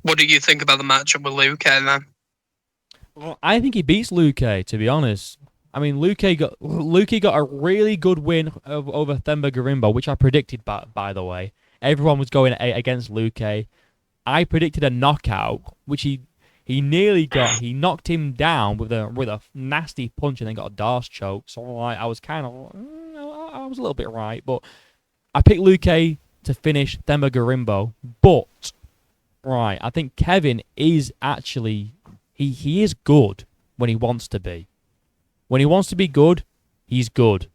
What do you think about the matchup with Luke then? Well, I think he beats Luque, to be honest. I mean, Luque got a really good win over Themba Gorimbo, which I predicted, by the way. Everyone was going against Luque. I predicted a knockout, which he nearly got. He knocked him down with a nasty punch and then got a Darce choke. So I was kind of, I was a little bit right, but I picked Luque to finish Themba Gorimbo. But right, I think Kevin is actually he is good when he wants to be. When he wants to be good, he's good.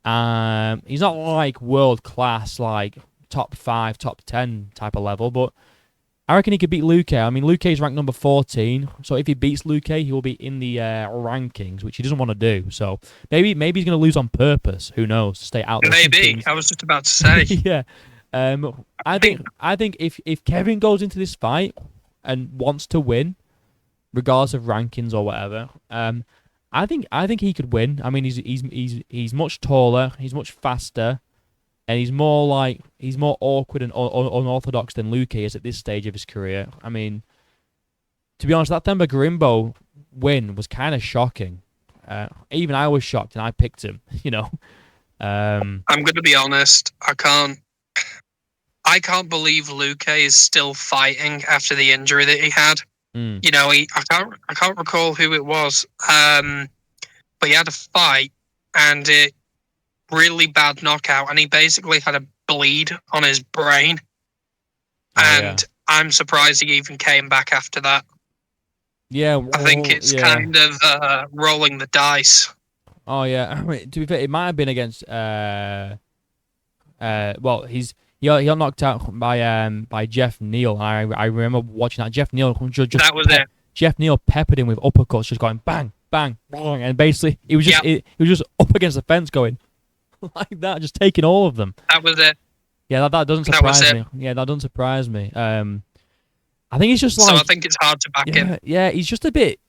He's not like world class, like top 5, top 10 type of level, but I reckon he could beat Luque. I mean, Luque's ranked number 14, so if he beats Luque, he will be in the rankings, which he doesn't want to do. So maybe he's going to lose on purpose. Who knows? To stay out. Maybe. I was just about to say. Yeah. I think if Kevin goes into this fight and wants to win, regardless of rankings or whatever, I think he could win. I mean, he's much taller, he's much faster, and he's more awkward and unorthodox than Luque is at this stage of his career. I mean, to be honest, that Themba Gorimbo win was kind of shocking. Even I was shocked, and I picked him. You know, I'm going to be honest. I can't believe Luque is still fighting after the injury that he had. You know, I can't recall who it was, but he had a fight and it really bad knockout, and he basically had a bleed on his brain. And I'm surprised he even came back after that. Yeah, well, I think it's kind of rolling the dice. Oh yeah, I mean, to be fair, it might have been against. Well, he got knocked out by Jeff Neal. I remember watching that. Jeff Neal That was it. Jeff Neal peppered him with uppercuts, just going bang, bang, bang, and basically he was just up against the fence going like that, just taking all of them. That was it. Yeah, that doesn't surprise me. Yeah, that doesn't surprise me. I think he's just like. So I think it's hard to back him. Yeah, he's just a bit.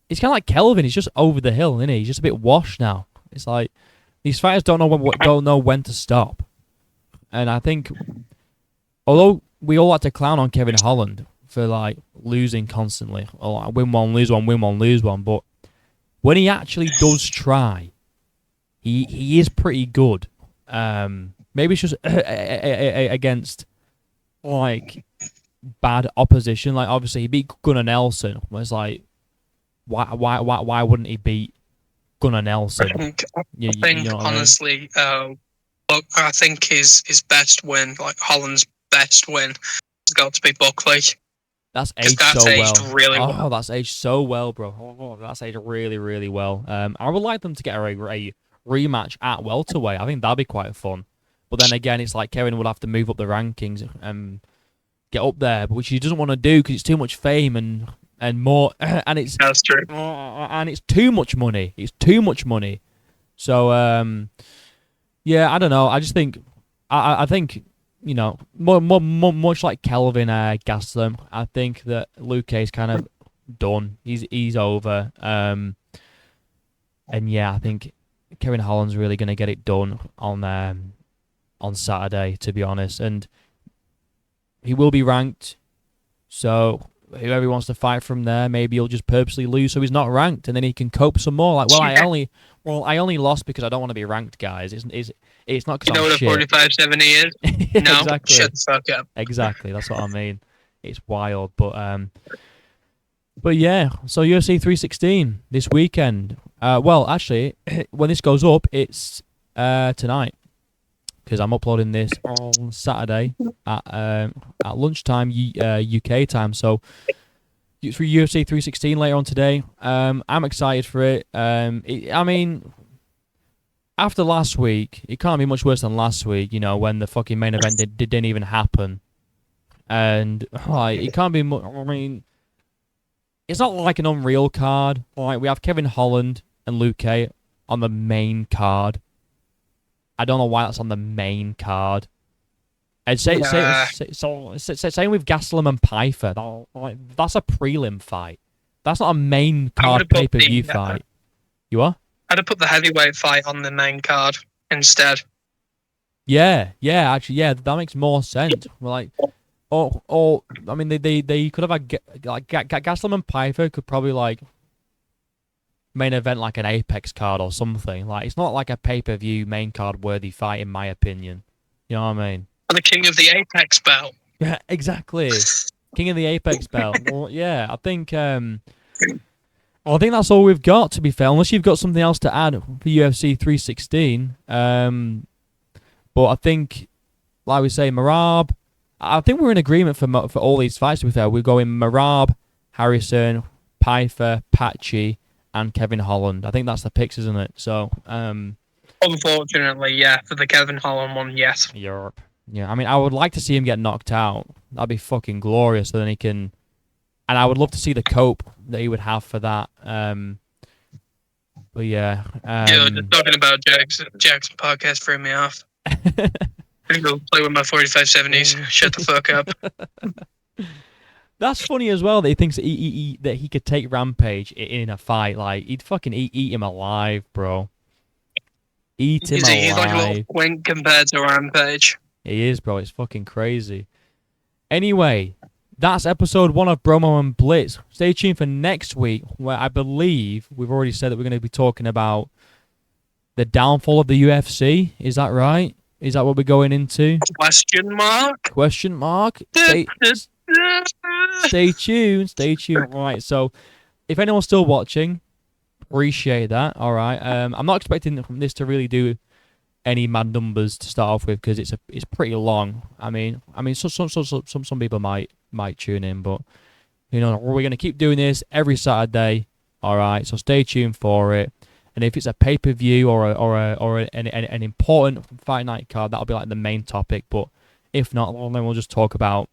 He's kind of like Kelvin. He's just over the hill, isn't he? He's just a bit washed now. It's like these fighters don't know when to stop. And I think, although we all like to clown on Kevin Holland for like losing constantly, or like win one, lose one, win one, lose one, but when he actually does try, he is pretty good. Maybe it's just against like bad opposition. Like obviously he beat Gunnar Nelson. It's like why wouldn't he beat Gunnar Nelson? I think honestly. Look, I think his best win, like Holland's best win, has got to be Buckley. That's aged really well. Oh, that's aged so well, bro. Oh, that's aged really, really well. I would like them to get a rematch at welterweight. I think that'd be quite fun. But then again, it's like Kevin would have to move up the rankings and get up there, which he doesn't want to do because it's too much fame and more. And it's that's true. And it's too much money. It's too much money. So yeah, I don't know. I just think, I think, you know, much like Kelvin Gastelum, I think that Luque is kind of done. He's over. And yeah, I think Kevin Holland's really going to get it done on Saturday, to be honest. And he will be ranked, so whoever wants to fight from there, maybe he'll just purposely lose so he's not ranked, and then he can cope some more. Like, I only lost because I don't want to be ranked, guys. It's not because I'm shit. You know what a 45-70 is? No, exactly. Shut the fuck up. Exactly, that's what I mean. It's wild, but yeah. So UFC 316 this weekend. Well, actually, when this goes up, it's tonight because I'm uploading this on Saturday at lunchtime UK time. So it's for UFC 316 later on today. I'm excited for it. I mean, after last week, it can't be much worse than last week. You know, when the fucking main event didn't even happen, and like it can't be. I mean, it's not like an Unreal card. Like we have Kevin Holland and Luque on the main card. I don't know why that's on the main card. And same with Gastelum and Pfeiffer. That's a prelim fight. That's not a main card pay-per-view fight. You are? I'd have put the heavyweight fight on the main card instead. Yeah, actually, yeah, that makes more sense. Like or I mean, they could have had Gaslam and Piper could probably like main event like an Apex card or something. Like it's not like a pay-per-view main card worthy fight in my opinion. You know what I mean? The king of the Apex belt. Yeah, exactly. King of the Apex belt. Well, yeah, I think that's all we've got, to be fair, unless you've got something else to add for UFC 316. But I think, like we say, Marab. I think we're in agreement for all these fights, to be fair. We're going Marab, Harrison, Pfeiffer, Patchy, and Kevin Holland. I think that's the picks, isn't it? So, unfortunately, yeah, for the Kevin Holland one, yes. Europe. Yeah, I mean, I would like to see him get knocked out. That'd be fucking glorious. So then he can, and I would love to see the cope that he would have for that. But yeah, just talking about Jackson podcast threw me off. I'm gonna go play with my 4570s. Shut the fuck up. That's funny as well that he thinks that he could take Rampage in a fight. Like he'd fucking eat him alive, bro. Eat him alive. He's like a little wink compared to Rampage. He is, bro. It's fucking crazy. Anyway, that's episode 1 of Bromo and Blitz. Stay tuned for next week, where I believe we've already said that we're going to be talking about the downfall of the UFC. Is that right? Is that what we're going into? Question mark? Question mark? Stay tuned. Stay tuned. All right, so if anyone's still watching, appreciate that. All right. I'm not expecting this to really do any mad numbers to start off with because it's pretty long. I mean, some people might tune in, but you know we're gonna keep doing this every Saturday. All right, so stay tuned for it. And if it's a pay-per-view or an important fight night card, that'll be like the main topic. But if not, then we'll just talk about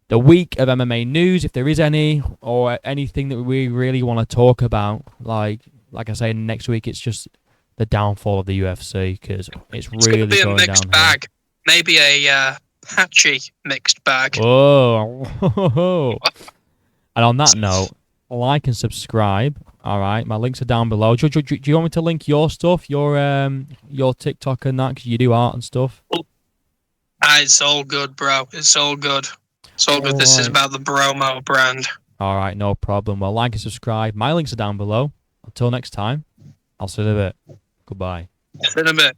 the week of MMA news, if there is any, or anything that we really want to talk about. Like I say, next week it's just the downfall of the UFC because it's really be going a mixed downhill. bag. Maybe a patchy mixed bag. Oh. And on that note, like and subscribe. All right, my links are down below. Do you want me to link your stuff, your TikTok and that? Because you do art and stuff. It's all good, bro. It's all good. It's all good. This is about the Bromo brand. All right, no problem. Well, like and subscribe. My links are down below. Until next time, I'll see you in a bit. Goodbye. See you in a bit.